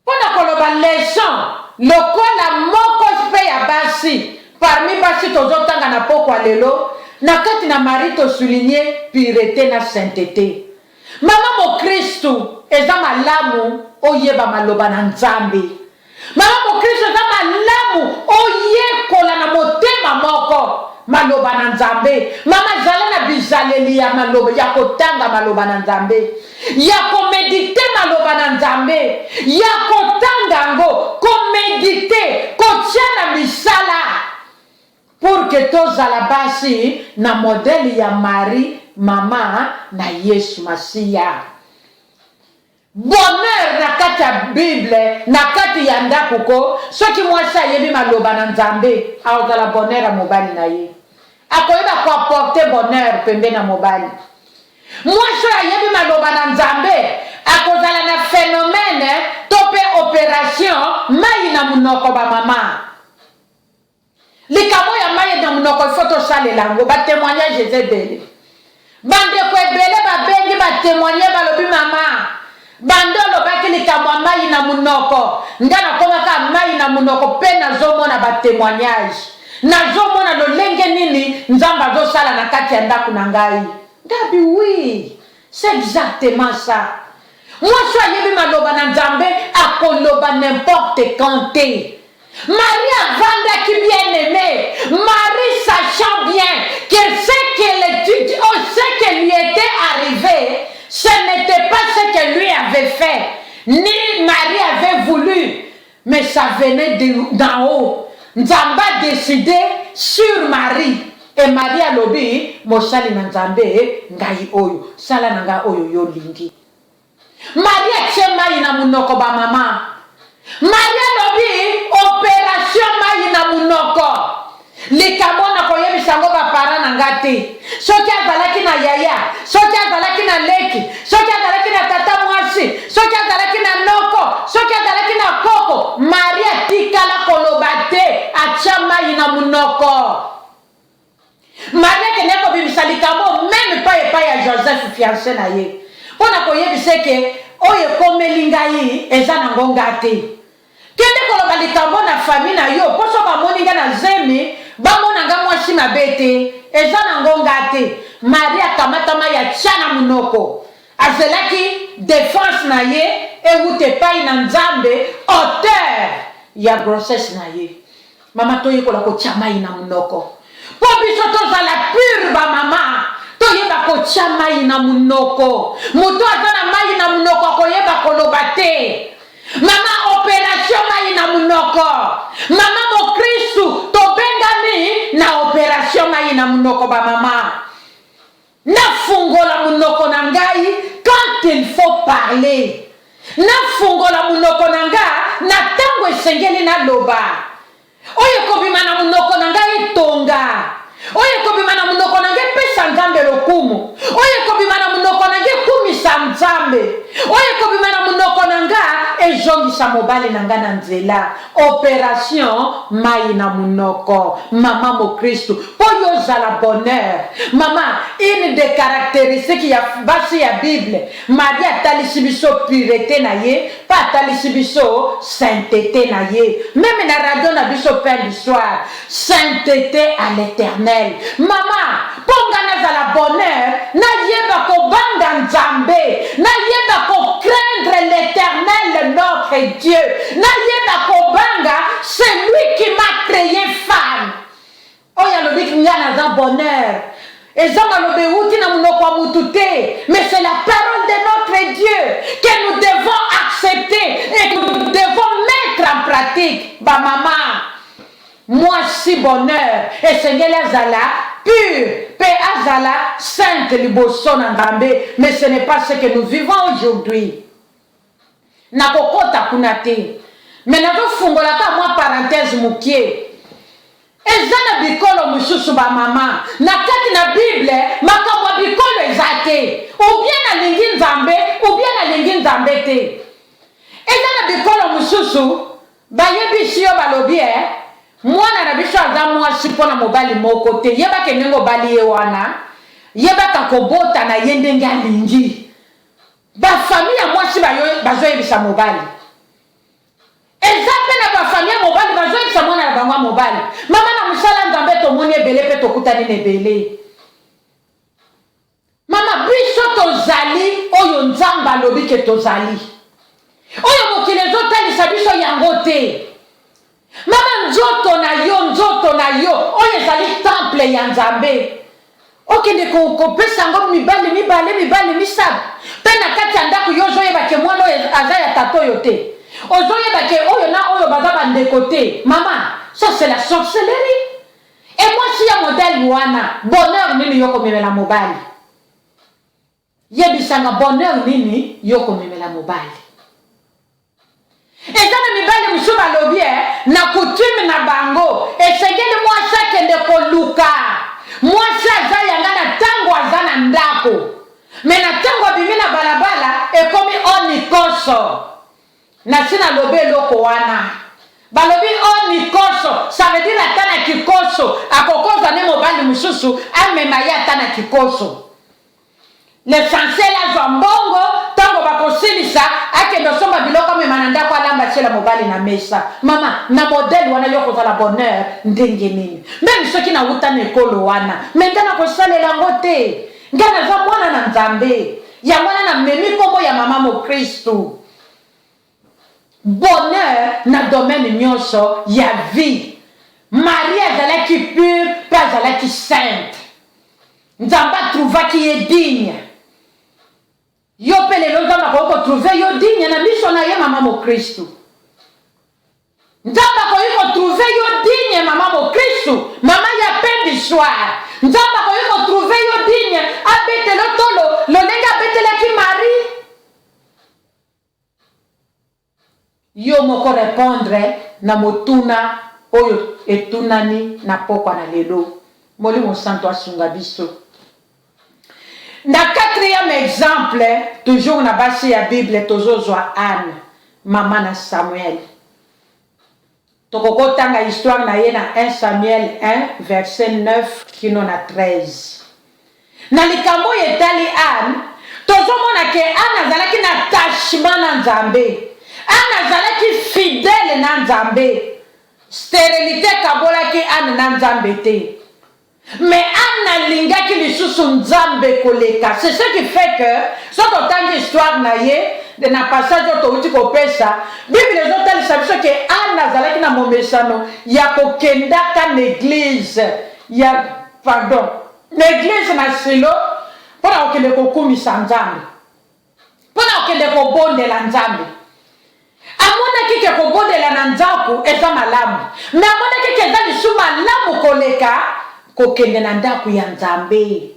Pona koloba leçon lokola moko pe ya basi parmi basi tozotanga na pokwa lelo na kati na Marie to souligner pureté na sainteté. Mama mo Kristu eza malamu oyeba maloba na Nzambe. Mama mo Kristu eza malamu oyekola na motema moko maloba na Nzambe. Mama zala na bizaleli ya maloba ya kotanga maloba na Nzambe, ya komedite maloba na Nzambe, ya kotanga ngo komedite kotia na misala pour que tozala basi na modèle ya Marie mama na Yesu Masiya. Bonheur na kati ya Bible na kati ya ndako ko soki mwasi ayebi maloba na Nzambe aozala bonheur ya mobali na ye, akoyeba koapporte bonheur pembe na mobali. Mwasi ayebi maloba na Nzambe akozala na phénomène to pe opération mai na munoko ba mama. Likamo ya mai na munoko foto sale lango ba témoignage ezebele. Bande ko ebele ba bengi ba témoigner ba lobi mama. Bando lobaki likamo mai na munoko. Ngana koma ka mai na munoko pe na zomona ba témoignage. Nazomona lolenge nini Nzamba zo sala na kati ya ndako na ngai. Gabi oui, c'est exactement ça. Moi je suis maloba na Nzambe akoloba n'importe quand te. Marie Vanda qui bien aimée, Marie sachant bien que ce qui lui était arrivé, ce n'était pas ce que lui avait fait, ni Marie avait voulu, mais ça venait d'en haut. Nzamba a décidé sur Marie. Et Marie a lobi, mosali na Nzambe, ngai oyo, sala na ngai oyo yo lingi. Marie a tche mai na munoko ba mama. Marie a lobi, opération mai na munoko. Likamona koyebi sango ba para na ngati. Soki azalaki na yaya, soki azalaki na leki, soki azalaki na tata mwasi, soki azalaki na noko, soki azalaki na koko, Maria tikala kolobate acha mai na munoko. Maria keneko bibisa likamo même pas ya Joseph fiancé na ye. Pona koyebise ke oye komelinga yi eza na ngonga te. Kende koloba likambo na famille na yo poso ba moninga na zemi bamona nga mwasi mabete eza na ngonga te. Maria kamatama ya chana munoko azelaki défense na ye ewute pai na Nzambe auteur ya grossesse na ye. Mama toye kola ko chamai na munoko po biso tozala pure ba mama toyeba ko chamai na munoko muto azana mai na munoko koyeba koloba te. Mama opération mai na munoko. Mama mo Kristu to bengami na opération mai na munoko ba mama. Na fungola munoko na ngai quand il faut parler. Na fungola munoko na nga na tango esengeli na loba. Oye kobima na munoko na ngai tonga. Oye kobima na munoko na ngai pesa Nzambe lokumu. Oye kobima na munoko na ngai kumisa Nzambe. Oye kobima na munoko na ngai ezongisa mobali na ngai na nzela. Opération mai na munoko. Mama mo Kristu poyo zala bonheur. Mama une des caractéristiques ya basi ya Bible. Maria talisi biso pureté na ye, pas talisi biso sainteté na ye. Même na radio na biso pain du soir, sainteté à l'Éternel. Mama, ponga na zala bonheur, na yeba ko banga Nzambe, na yeba ko craindre l'Éternel notre Dieu, na yeba ko banga celui qui m'a créé femme. Oya lobiki ngana za bonheur. Et ça va le outil na munoko mutute, mais c'est la parole de notre Dieu que nous devons accepter et que nous devons mettre en pratique. Ba maman, moi si bonheur et Seigneur azala pur, paix azala sainte liboso na Nzambe, mais ce n'est pas ce que nous vivons aujourd'hui. Na kokota kunate. Mais na ko fungola ka moi parenthèse mukie. Ezana bikolo mususu ba mama na kati na Bible makamwa bikolo ezate ou bien na lingi Nzambe ou bien na lingi Nzambe te. Ezana bikolo mususu ba yebisi yo balobi mwana na biso aza mwasi mpona mobali moko te yebaka ndenge obali ye wana yebaka kobota na ye ndenge alingi bafamille ya mwasi bazoyebisa mobali eza mpe na bafamille ya mobali bazoyebisa mwana na bango ya mobali mama na mosala nzambe tomoni ebele mpe tokutani na ebele mama biso tozali oyo nzambe alobi ke tozali oyo mokili ezotalisa biso yango te mama nzoto na yo oyo ezali temple ya nzambe okende kopesa yango mibale misato mpe na kati ya ndako yo ozoyebake mwana oyo aza ya tata oyo te ozoyebake oyo na oyo baza bandeko te mama ça c'est la sorcellerie et mwasi ya modele wana bonheur nini yo komemela mobali yebisanga bonheur nini yo komemela mobali eza na mibali mosusu balobi na coutume na bango esengeli mwasi akende koluka mwasi aza yanga na ntango aza na ndako me na ntango abimi na balabala ekomi onikoso na si nalobi eloko wana balobi onikoso ça veut dire ata na kikoso akokozwa ne mobali mosusu amema ye ata na kikoso l'essentiel azwa mbongo ntango bakosilisa akende osomba biloko amema na ndako alamba tiela mobali na mesa mama na modele wana yo kozala bonheur ndenge nini meme soki nauta na ekolo wana me nga na kosalela yango te nga naza mwana na nzambe ya mwana na memi nkombo ya mama mokristu bonheur na domaine nyonso ya vie marie azalaki pure mpe azalaki sainte nzambe atrouvaki ye digne yo mpe lelo nzambe akoki kotrouve yo digne na miso na ye mama mokristu nzambe akoki kotrouve yo digne mama mokristu mama ya fin du soir nzambe akoki kotrouve yo digne abetelo tolo lolenge abetelaki marie yo moko répondre na motuna oyo etunani na pokwa na lelo molimo santo asunga biso na quatrième exemple toujours na basi ya bible tozozwa Anne mama na Samuel tokokotanga histoire na ye na 1 Samuel 1 verset 9 kino na 13 na likambo etali Anne tozomona ke Anne azalaki na attachement na nzambe Anne azalaki fidèle na nzambe stérilité kabolaki Anne na nzambe te mais Anne alingaki lisusu nzambe koleka c'est ce qui fait que soki otangi histoire na ye na passage oyo touti kopesa bible ezotalisa biso ke Anne azalaki na momesano ya kokendaka na église ya pardon na église na Silo mpona kokende kokumisa nzambe mpona kokende kobondela nzambe amonaki ke kobondela na nzambe eza malamu me amonaki ke eza lisu malamu koleka kokende na ndako ya nzambe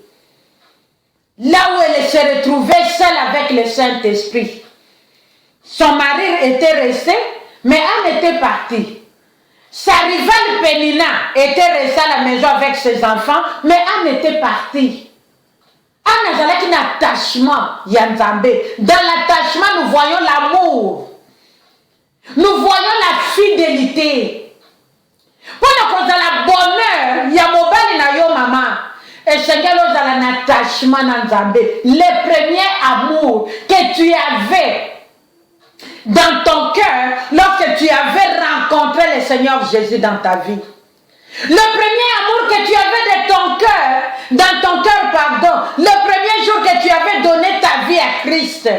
là où elle se retrouvait seule avec le Saint-Esprit. Son mari était resté, mais Anne était partie. Sa rivale Pénina était restée à la maison avec ses enfants, mais Anne était partie. Anne avait un attachement, Yanzambe. Dans l'attachement, nous voyons l'amour. Nous voyons la fidélité. Pendant qu'on a le bonheur, il y a mobile na yo maman. Et Seigneur, nous avons un attachement dans Nzambe. Le premier amour que tu avais dans ton cœur lorsque tu avais rencontré le Seigneur Jésus dans ta vie. Le premier amour que tu avais dans ton cœur, pardon, le premier jour que tu avais donné ta vie à Christ.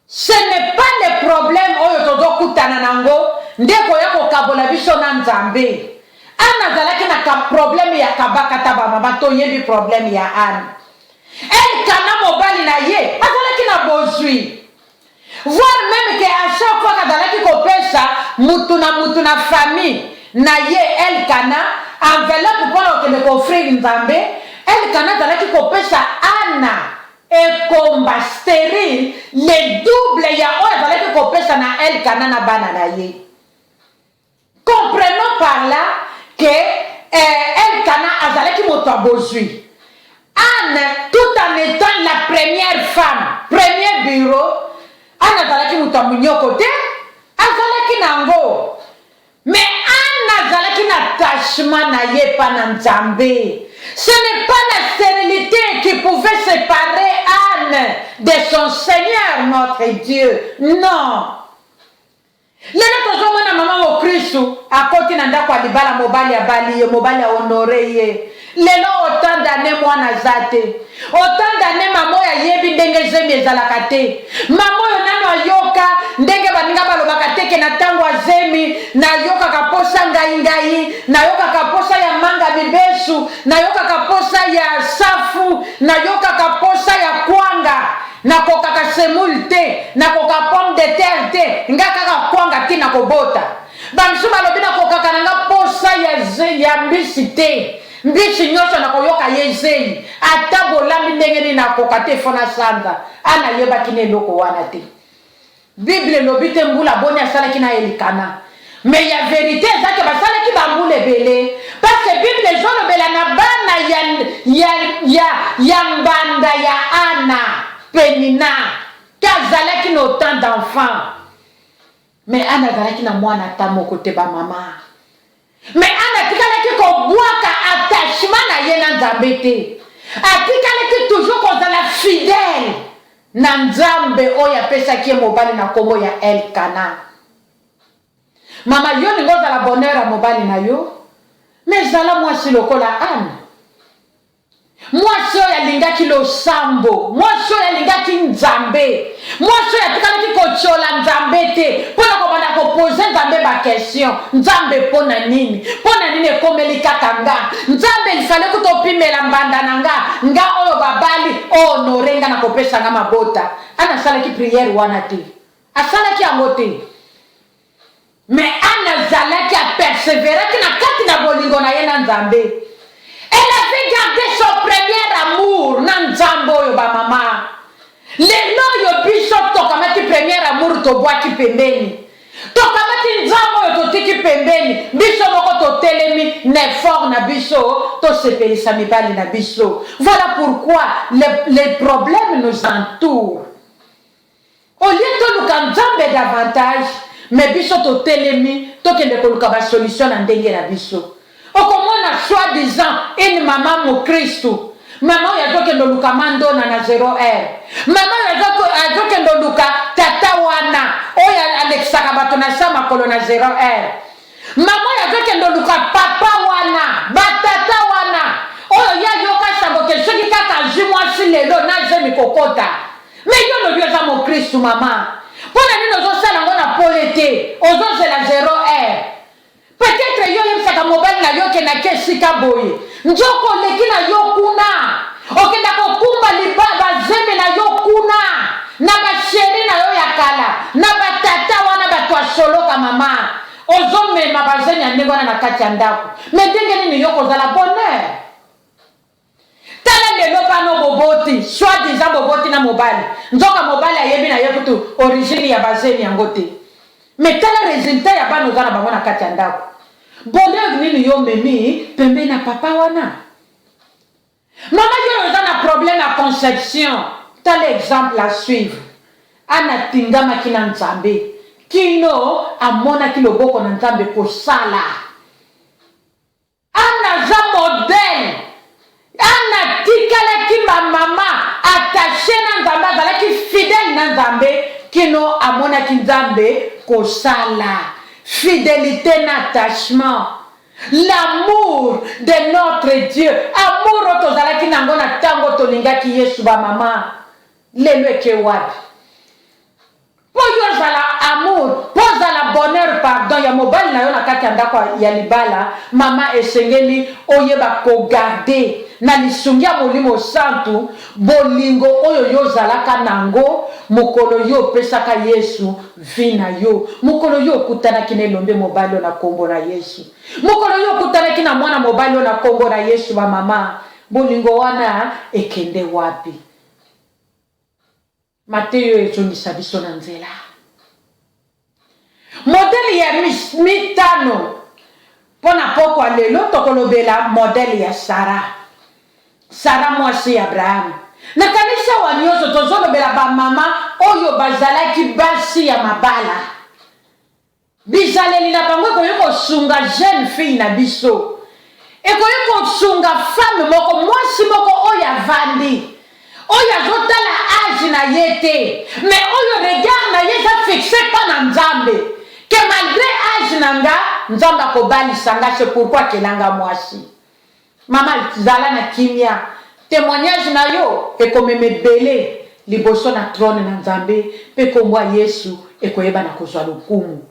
Ce n'est pas le problème Anne azalaki na problème ya kabaka taba mama to yebi problème ya Anne. Elle kana mobali na ye azalaki na bozui. Voir même que à chaque fois qu'azalaki kopesa mutu na famille na ye elle kana enveloppe pour que offrir Nzambe elle kana azalaki kopesa Anna et comba stérile le double ya o azalaki kopesa na elle kana na bana na ye. Comprenons par là que Elkana azalaki moto abozui. Anne, tout en étant la première femme, premier bureau, Anne azalaki moto amunyoko te, azalaki nango. Mais Anne azalaki na attachement na ye pa na Nzambe. Ce n'est pas la stérilité qui pouvait séparer Anne de son Seigneur, notre Dieu. Non. Lelo tozomona mama mo Kristu akoti na ndako alibala mobali ya bali ye mobali ya honore ye. Lelo autant d'années mwana zate. Autant d'années mamo ya yebi ndenge zemi ezalaka te. Mamo yo nano ayoka ndenge baninga balobaka te ke na tango azemi na yoka kaposa ngai na yoka kaposa ya manga bibesu na yoka kaposa ya safu na yoka kaposa ya kwanga na kokaka semul te na koka pomme de terre te nga kaka kwanga te na kobota bamisu balobi na kokaka nanga posa ya mbisi te mbisi nyonso na koyoka ye zei ata bolambi ndenge nini nakoka te fona sanza ana yebaki na eloko wana te bible elobi te mbula boni asalaki na elikana mais ya vérité ezaki basalaki bambula ebele parce que bible ezolobela na bana ya mbanda ya Ana Penina kazalaki na autant d'enfants mais Ana azalaki na mwana ata moko te bamama. Mais Anna tikalaki kobwaka attachement na ye na Nzambe te. Atikalaki toujours kozala fidèle na Nzambe oyo apesaki ye mobali na kombo ya Elkana. Mama yo ningo ozala bonheur ya mobali na yo. Mais zala mwasi lokola Anne. Mwasi oyo alingaki losambo. Mwasi oyo alingaki Nzambe. Mwasi oyo atikalaki kochola Nzambe te. Pona kobanda kopose Nzambe ba question. Nzambe pona nini? Pona nini ekomeli kaka nga? Nzambe ilifale kutopimela mbanda na nga oyo babali honore nga na kopesa nga mabota. Ana asalaki prière wana te. Asalaki yango te. Mais Ana zalaki a persévérer na kati na bolingo na ye na Nzambe. Elle avait gardé son premier amour na Nzambe oyo ba mama. Lelo yo biso tokamati premier amour tobwaki pembeni. Tokamati Nzambe oyo totiki pembeni. Biso moko totelemi na effort na biso tosepelisa mibali na biso. Voilà pourquoi les problèmes nous entourent. Au lieu de luka Nzambe davantage, mais biso totelemi tokende koluka ba solution na ndenge na biso. Okomona soi-disant une maman mo Kristu. Maman yazokendo luka mandona na 0R. Maman yazokendo luka tata wana. Oya Alexaka bato na sama kolo na 0R. Maman yazokendo luka papa wana. Batata wana. Oyo ya yoka saboke soki kaka jimwa silelo na zemi kokota. Mais yo no bioza mo Kristu mama. Pona nino zosala ngona polete. Ozo la 0R. Peut-être yo yemsaka mobali na yo kena kesika boye. Njoko leki na yo kuna. Okenda kokumba libaba zeme na yo kuna. Na basheri na yo yakala. Na batata wana batwa soloka mama. Ozome mabazeni ya ndengwana na kati ya ndako. Mendenge nini yo kozala bonheur. Tala lelo pano boboti. Soi-disant boboti na mobali. Njoka mobali ayebi na yo kutu origine ya bazeni yango te. Mais tala résultat ya bano zana bango na kati ya ndako. Bonheur nini yo memi pembe na papa wana. Mama yo zana problème à conception. Tel exemple à suivre. Ana tingama kina Nzambe. Kino amona kiloboko na Nzambe kosala. Ana za modèle. Ana tikala ki ma mama attaché na Nzambe, azalaki fidèle na Nzambe. Kino amona ki Nzambe kosala. Fidélité n'attachement. L'amour de notre Dieu. Amour otozalaki nango na tango tolingaki Yesu ba mama. Lelo eke wapi. Po yo zala amour, po zala bonheur pardon ya mobali na yo na kati ya ndako ya libala, mama esengeli oyeba ko garder na lisungia molimo santu bolingo oyo yo zalaka nango mokolo yo pesaka Yesu vina yo mokolo yo kutana kine lombe mobali na kombo na Yesu mokolo yo kutana kina mwana mobali na kombo na Yesu ba mama bolingo wana ekende wapi. Mateo ezongisa biso na nzela. Modèle ya mitano pona poko lelo tokolobela modèle ya Sara mwasi ya Abraham. Na kanisa wa nyoso tozolobela ba mama oyo bazalaki basi ya mabala. bizaleli na bango ekoki kosunga jeune fille na biso, ekoki kosunga femme moko, mwasi moko oyo avandi, oyo azotala age na ye te, mais oyo regard na ye eza fixe pa na Nzambe, que malgré age na nga Nzambe akobalisa nga, c'est pourquoi kelanga mwasi. Mama zala na kimia, témoignage na yo ekomema ebele liboso na trône na Nzambe, pe kombo ya Yesu ekoyeba na kozwa lokumu.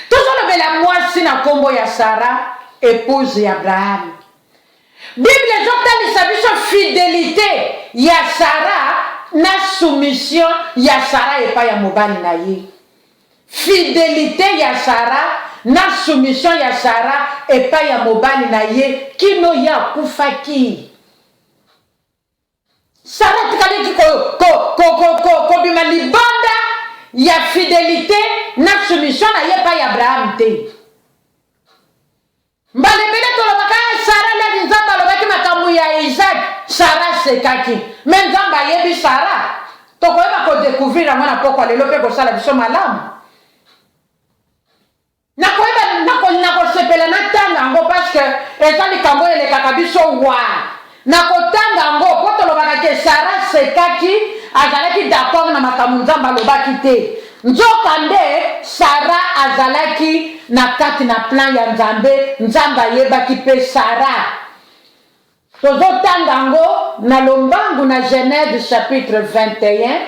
Tozolobela mwasi na kombo ya Sara, épouse ya Abraham. Bible ezotalisa biso fidélité ya Sara na soumission ya Sara epai ya mobali na ye. Fidélité ya Sara na soumission ya Sara epai ya mobali na ye kino ya kufaki. Sara tikali kobima libanda ya fidélité na soumission na ye epai ya Abraham te. Mbalebele tolobaka Sara la Nzambe alobaki makambo ya Isaac, Sara sekaki. Mais Nzambe ayebi Sara. Tokoyeba kodécouvrir mwana poko lelo pe kosala biso malamu. Nakoyeba nakosepela natanga yango parce que eza likambo elekaka biso wa. Nakotanga yango po tolobaka ke Sara sekaki azalaki d'accord na makambo Nzambe alobaki te. Nzokande Sara azalaki na kati na plan ya Nzambe, Nzambe ayebaki pe Sara. Tozotanga yango na lombangu na Genèse chapitre 21.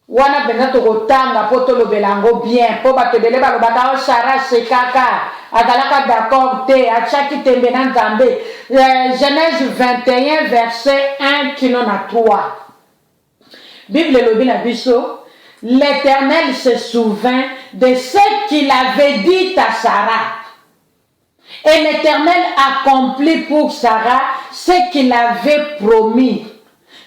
Wana benza tokotanga po tolobela yango bien, po bato ebele balobaka Sara sekaka azalaka d'accord te, atiaki tembe na Nzambe. Genèse 21 verset 1 kino na 3. Bible elobi na biso, l'Éternel se souvint de ce qu'il avait dit à Sarah. Et l'Éternel accomplit pour Sarah ce qu'il avait promis.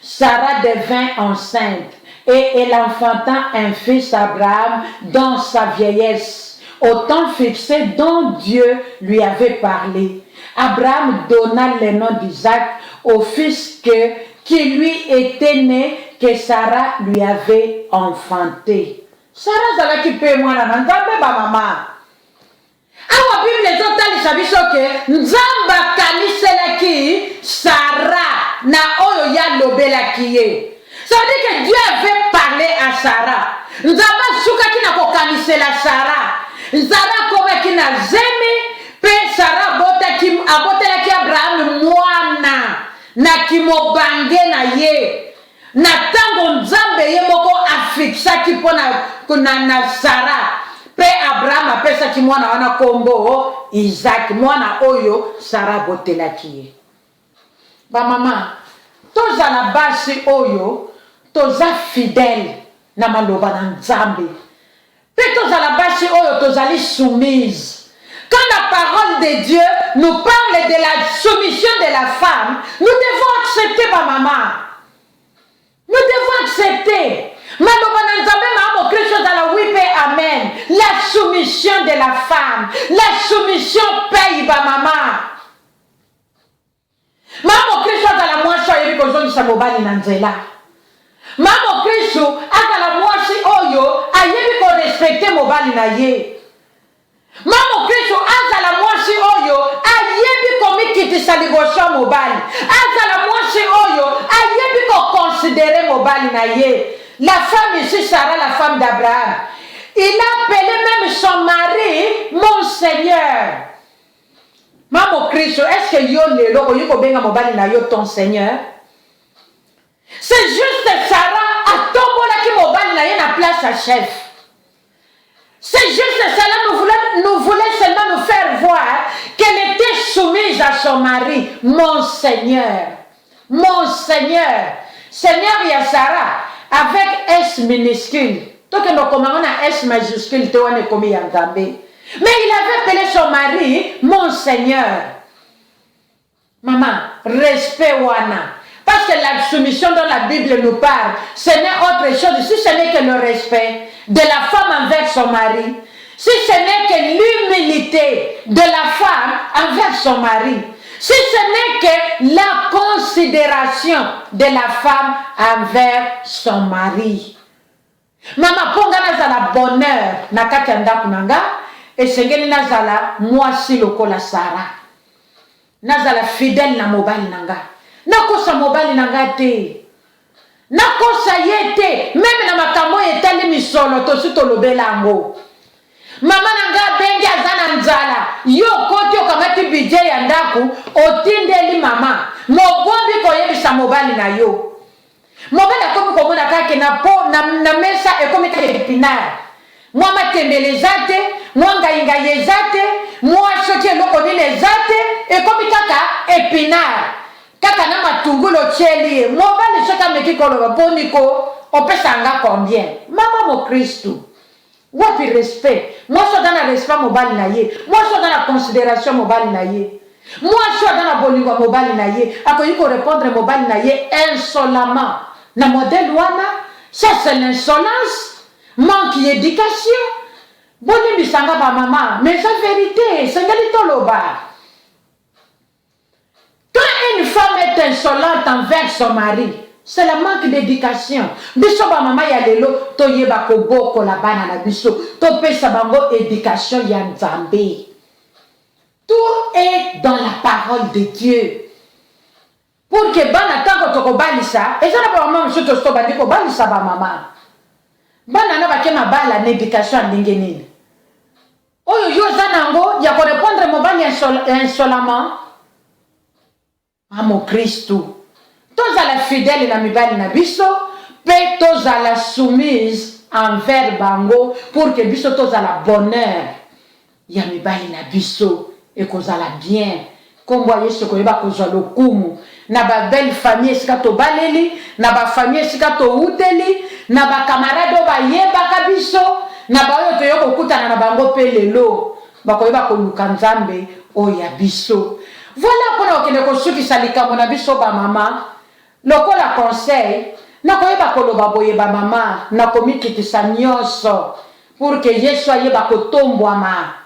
Sarah devint enceinte et elle enfanta un fils Abraham dans sa vieillesse, au temps fixé dont Dieu lui avait parlé. Abraham donna le nom d'Isaac au fils qui lui était né, que Sarah lui avait enfanté. Sarah zalaki pe mwana na Nzambe ba mama. Awa Bible ezotalisa biso ke Nzambe akaniselaki Sarah na oyo ya lobelaki ye. Ça veut dire que Dieu avait parlé à Sarah. Nzambe sukaki na kokanisela Sarah. Sarah komaki na zemi pe Sarah abotelaki Abraham mwana na kimobange na ye. Na tango Nzambe ye moko afixaki pona na Sarah. Pe Abraham apesaki mwana wana kombo Isaac, mwana oyo Sarah botelaki ye. Ba mama, tozala basi oyo toza fidèle na maloba na Nzambe. Pe tozala basi oyo tozali soumise. Quand la parole de Dieu nous parle de la soumission de la femme, nous devons accepter ma maman. Nous devons accepter. Amen. La soumission de la femme. La soumission paye ba maman. Maman Christo akala mwasi oyo kozongisa mobali na nzela. Maman Christo akala mwasi oyo ayebi ko respecter mobali na ye. Maman Christo akala mwasi oyo ayebi ko mikitisa liboso mobali. Akala mwasi oyo ayebi ko considérer mobali na ye. La femme ici, Sarah, la femme d'Abraham, il a appelé même son mari mon Seigneur. Maman Christ, est-ce que yo lelo ko benga mobali na yo ton Seigneur? C'est juste Sarah a tombola ki mobali na ye na place à chef. C'est juste cela, nous voulons seulement nous faire voir qu'elle était soumise à son mari, mon Seigneur. Mon Seigneur. Seigneur ya Sarah. Avec S minuscule. Donc nous commandons à S majuscule. Mais il avait appelé son mari mon Seigneur. Maman, respect wana. Parce que la soumission dont la Bible nous parle, ce n'est autre chose. Si ce n'est que le respect de la femme envers son mari, si ce n'est que l'humilité de la femme envers son mari, si ce n'est que la considération de la femme envers son mari. Maman, pongana za la bonheur na kati ya ndako na nga esengeli nazala mwasi lokola Sara, nazala fidèle na mobali na nga, nakosa mobali na nga te, nakosa ye te, meme na makambo etali misolo tosi tolobela yango. Mama na nga bengi aza na nzala, yo koti okamati budget ya ndako otindeli mama, mobombi koyebisa mobali na yo. Mobali akomi komona kake na mesa ekomi kake épinard. Mwa matembele eza te, mwa ngaingai eza te, mwa soki eloko nini eza te, ekomi kaka épinard. Kaka na matungulu otieli ye. Mobali soki ameki koloba boniko opesa nga combien? Mama mo Kristu. Wapi respect? Moi so dana respect mobali na ye. Moi so dana considération mobali na ye. Moi so dana bolingo mobali na ye. Akoyi ko répondre mobali na ye insolemment. Na modèle wana, ça c'est l'insolence, manque d'éducation. Boni bisanga ba maman, mais c'est vérité, c'est ngalito. Quand une femme est insolente envers son mari, c'est le manque d'éducation. Biso ba mama ya lelo to yeba ko boko la bana na biso, to pesa bango éducation ya Nzambe. Tout est dans la parole de Dieu. Pour que bana tango to ko balisa, et ça na ba mama mso to sto ba ko balisa ba mama. Bana na ba ke mabala na éducation ndenge nini. Oyo yo zanango ya ko répondre mobali insolemment. Amo Kristu. Tozala fidèle na mibali na biso, pe tozala soumise envers bango pour que biso tozala bonheur. Ya mibali na biso et kozala bien. Kombo Yesu ko yeba kozwa lokumu na ba belle famille esika to baleli, na ba famille esika to uteli, na ba camarade ba yeba kabiso, na ba oyo to yoko kutana na bango pe lelo, ba ko yeba ko luka Nzambe o ya biso. Voilà pona okende ko sukisa likambo na biso ba mama. Lokola conseil, na koyeba koloba boye ba mama, na komikitisa nyonso pour que Yesu ayeba kotombwama.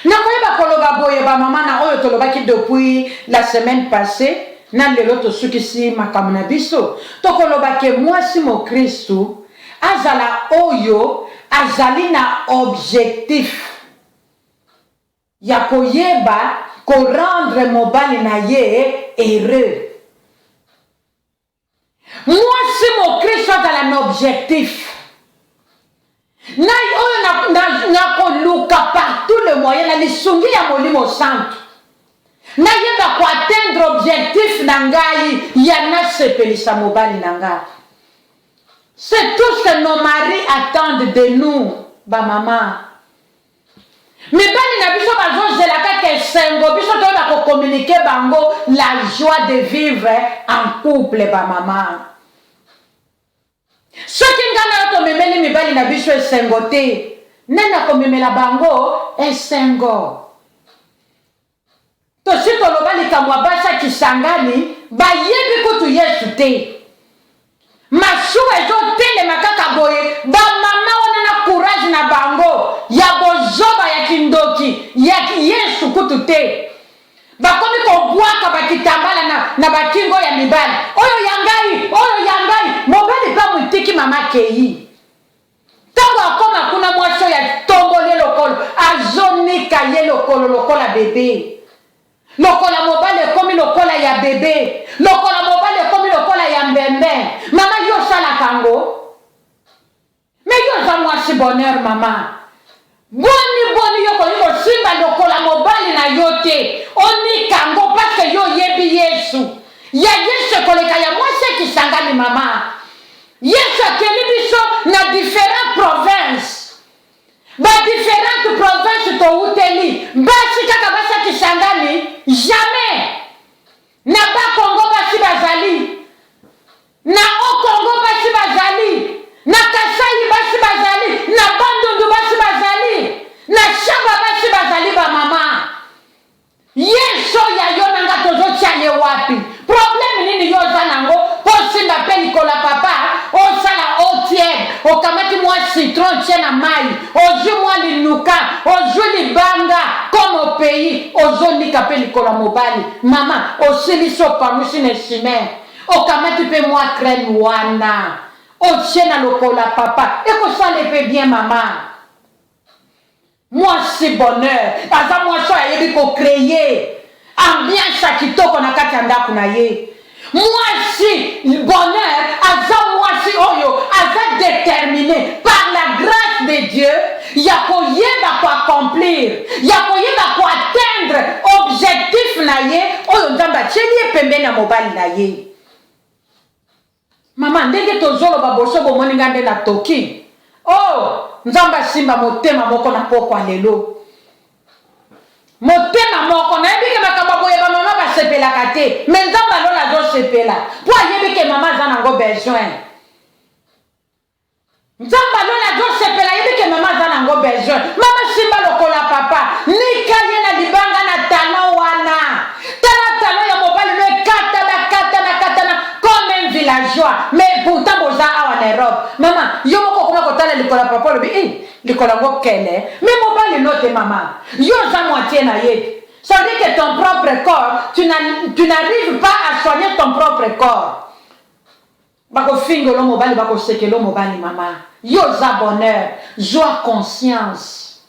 Na koyeba koloba boye ba mama na oyo tolobaki depuis la semaine passée, na lelo tosukisi makambo na biso. Tokoloba ke mwasi mo Kristu azala oyo azali na objectif ya koyeba ko rendre mobali na ye heureux. Moi, c'est mon Christ dans un objectif. Na luka par tous les moyens, na lisungi ya molimo santo. Na yeba ko atteindre objectif nangai ya na sepelisa mobali nanga. C'est tout ce que nos maris attendent de nous, ba maman. Mais bani na biso bazozela kaka sengo biso to ba ko communiquer bango la joie de vivre en couple ba maman. Soki ngana to memeli mibali na biso esengo te, nena ko memela bango esengo. To si to lobali kamwa basa kisangani ba yebi kutu Yesu te. Masuwa ezo tele makaka boye ba mama wana na courage na bango ya bozoba ya kindoki ya Yesu kutu te. Bakomi ko bwaka bakitambala na bakingo ya mibali. Oyo yangai, mobali pa mutiki mama kei. Tango akoma kuna mwaso ya tombole lokolo, azonika ye lokolo lokola bebe. Lokola mobali komi lokola ya bebe. Lokola mobali komi lokola ya mbembe. Mama yo sala kango. Mais yo za mwasi bonheur mama. Boni yoko simba lokola mobali na yote. Oni kango parce que yo yebi Yesu. Ya Yesu koleka ya mwasi kisangani mama. Yesu akeli biso na différentes provinces. Ba différentes provinces to uteli. Basi kaka basa kisangani jamais. Na ba Congo basi bazali. Na o Congo basi bazali. Na Kasai basi bazali. Na Bandundu basi bazali. Na Shamba basi bazali ba mama. Yesu ya yonanga tozo chanye wapi. Problem nini yoza nango. Osimba pelikola papa. Osala otienne. Okamati mwa citron tiena mai. Ozu mwa linuka. Ozu libanga. Comme au pays. Ozo nika pelikola mobali. Mama. Osili so pamusi ne chimère. Okamati pe mwa crème wana. otie na lokola papa ekosala bien maman. Moi c'est bonheur aza mwasi oyo ayebi kocreye ambiance ya kitoko na kati ya ndako na ye. Mwasi bonheur aza mwasi oyo aza déterminé par la grâce de Dieu ya koyeba koaccomplir ya koyeba koatteindre objectif na ye oyo nzambe atieli ye pembeni ya mobali na ye. Mama ndenge tozoloba boso bomoni nga nde na toki nzambe asimba motema moko na pokwa lelo. Motema moko nayebi ke makambo boye bamama basepelaka te me nzambe alola azosepela mpo ayebi ke mama aza nango besoin. Nzambe alola azosepela ayebi ke mama aza nango besoin. Mama simba lokola papa nika ye na libanga na talon wana tala talon ya mobali no ekatana comme un villageois mais pourtant boza awa na Europe. Mama yo moko koma kotala likola papa lobi likola ngo kele mais mobali no te mama yo za moitié na ye. Ça veut dire que ton propre corps tu n'arrives pas à soigner ton propre corps. Bako fingolo mobali bako sekelo mobali mama yo za bonheur joie conscience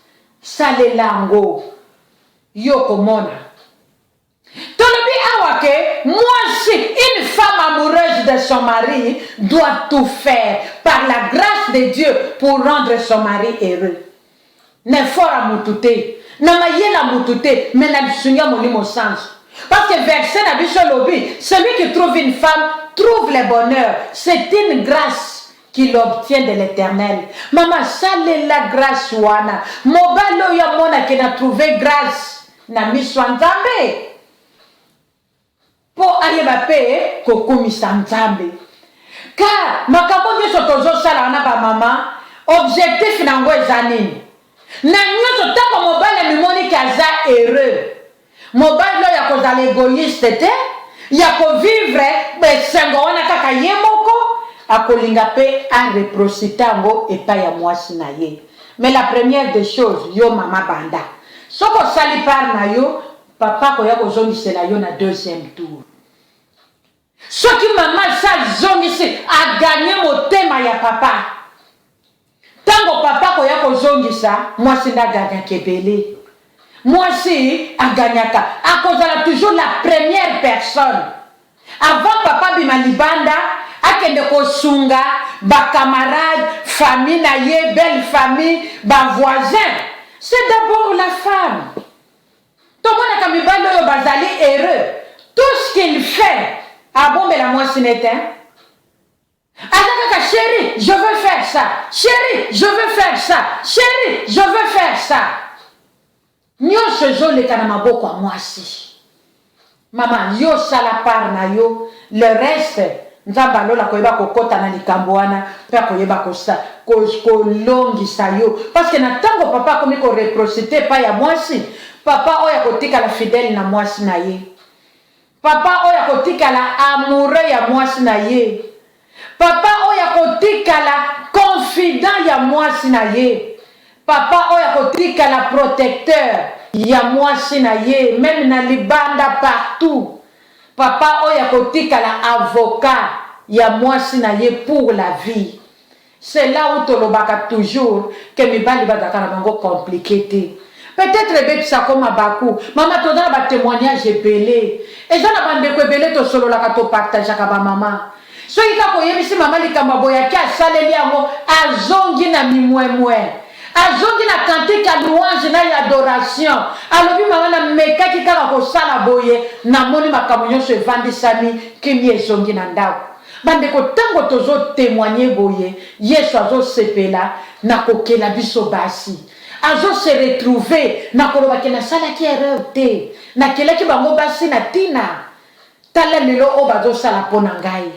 salelango yo komona. Tolobi awake, moi si une femme amoureuse de son mari doit tout faire par la grâce de Dieu pour rendre son mari heureux. Ne fora mutute, na mayela mutute, mais na bisunga molimo sens. Parce que verset na biso lobi, celui qui trouve une femme trouve le bonheur. C'est une grâce qu'il obtient de l'Éternel. Maman, sale la grâce wana. Mobalo ya mona qui n'a trouvé grâce na miswanzambe. Po ayeba pe kokumisa nzambe. Car makambo nyoso tozosala wana ba mama, objectif nango eza nini? Na nyoso tango mobali mimoni kaza heureux. Mobali lo ya kozala égoïste te, ya kovivre besengo wana kaka ye moko, akolinga pe a réprocité yango epai ya mwasi na ye. Mais la première des choses, yo mama banda. Soko sali par na yo, papa koya kozongisela yo na deuxième tour. Soki mama sa zongisi a gagné motema ya papa. Tango papa koya kozongisa, mwasi nda gagna kebele. Mwasi a gagnaka. A kozala toujours la première personne. Avant papa bima libanda, akende kosunga, ba camarade, famille na ye, belle famille, ba voisin. C'est d'abord la femme. Tout le monde a mibalo yo bazali heureux. Tout ce qu'il fait, ah bon, mais la mwasi n'était. Azaka chérie, je veux faire ça. Chérie, je veux faire ça. Chérie, je veux faire ça. Nyonso zoleka na maboko ya mwasi. Mama, yo sala par na yo, le reste nzamba lola koyeba kokota na likambo wana, pe koyeba kosa, kolongisa yo. Parce que na tango papa komi ko réprocité pa ya mwasi, papa oya kotika la fidèle na mwasi na ye. Papa oya kotika la amoureux ya mwasi na ye. Papa oya kotika la confident ya mwasi na ye. Papa oya kotika la protecteur ya mwasi na ye, même na libanda partout. Papa oya kotika la avocat ya mwasi na ye pour la vie. C'est là où tolobaka toujours que mibali badaka na bango compliqué. Peut-être bébé ça comme abaku. Maman to dans ba témoignage belé. Et ça na bande ko belé to solo la ka to partage ka ba maman. So ika ko yebisi maman likamba boya ki asaleli yango azongi na mimwemwe. Azongi na kanté ka louange na adoration. Alobi maman na meka ki kaka ko sala boye na moni makamyo se vandisami ki mi ezongi na ndako. Bande ko tango tozo témoigner boye Yesu azo sepela na kokela biso basi. Azo se retrouver na koloba ke na sala ki erreur te na keleki bango basi na tina tala lelo o bazo sala pona ngai.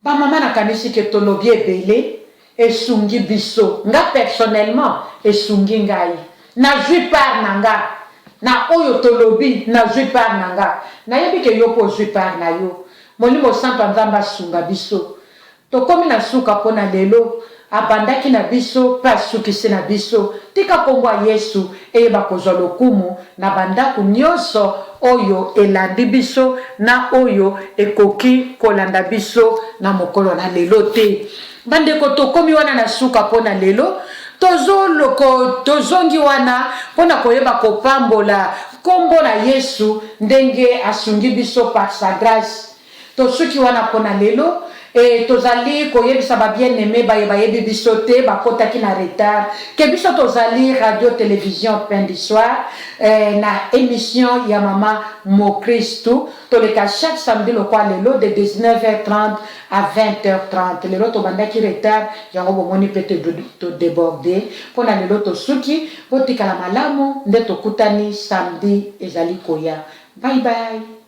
Ba mama na kanisi ke tolobi ebele esungi biso nga personnellement esungi ngai na jui par nanga na oyo tolobi na jui par nanga na yebi ke yo po jui par na yo molimo santo nzamba sunga biso to komi na suka pona lelo abandaki na biso pa sukisi na biso tika kombo Yesu eyeba kozwa lokumu na bandaku nyonso oyo elandi biso na oyo ekoki kolanda biso na mokolo na lelo te. Bandeko tokomi wana na suka pona lelo tozongi wana pona koyeba kopambola kombo na Yesu ndenge asungi biso par sa grâce. Tosuki wana pona lelo tozali koyebisa ba bien-aimé bayebi biso te bakotaki na retard ke biso tozali radio télévision Pain du Soir na émission ya mama Mokristu toleka chaque samedi lokwa lelo de 19h30 à 20h30. Lelo tobandaki retard yango bomoni pete to déborder pona lelo tosuki potikala malamu nde tokutani samedi ezali koya. Bye bye.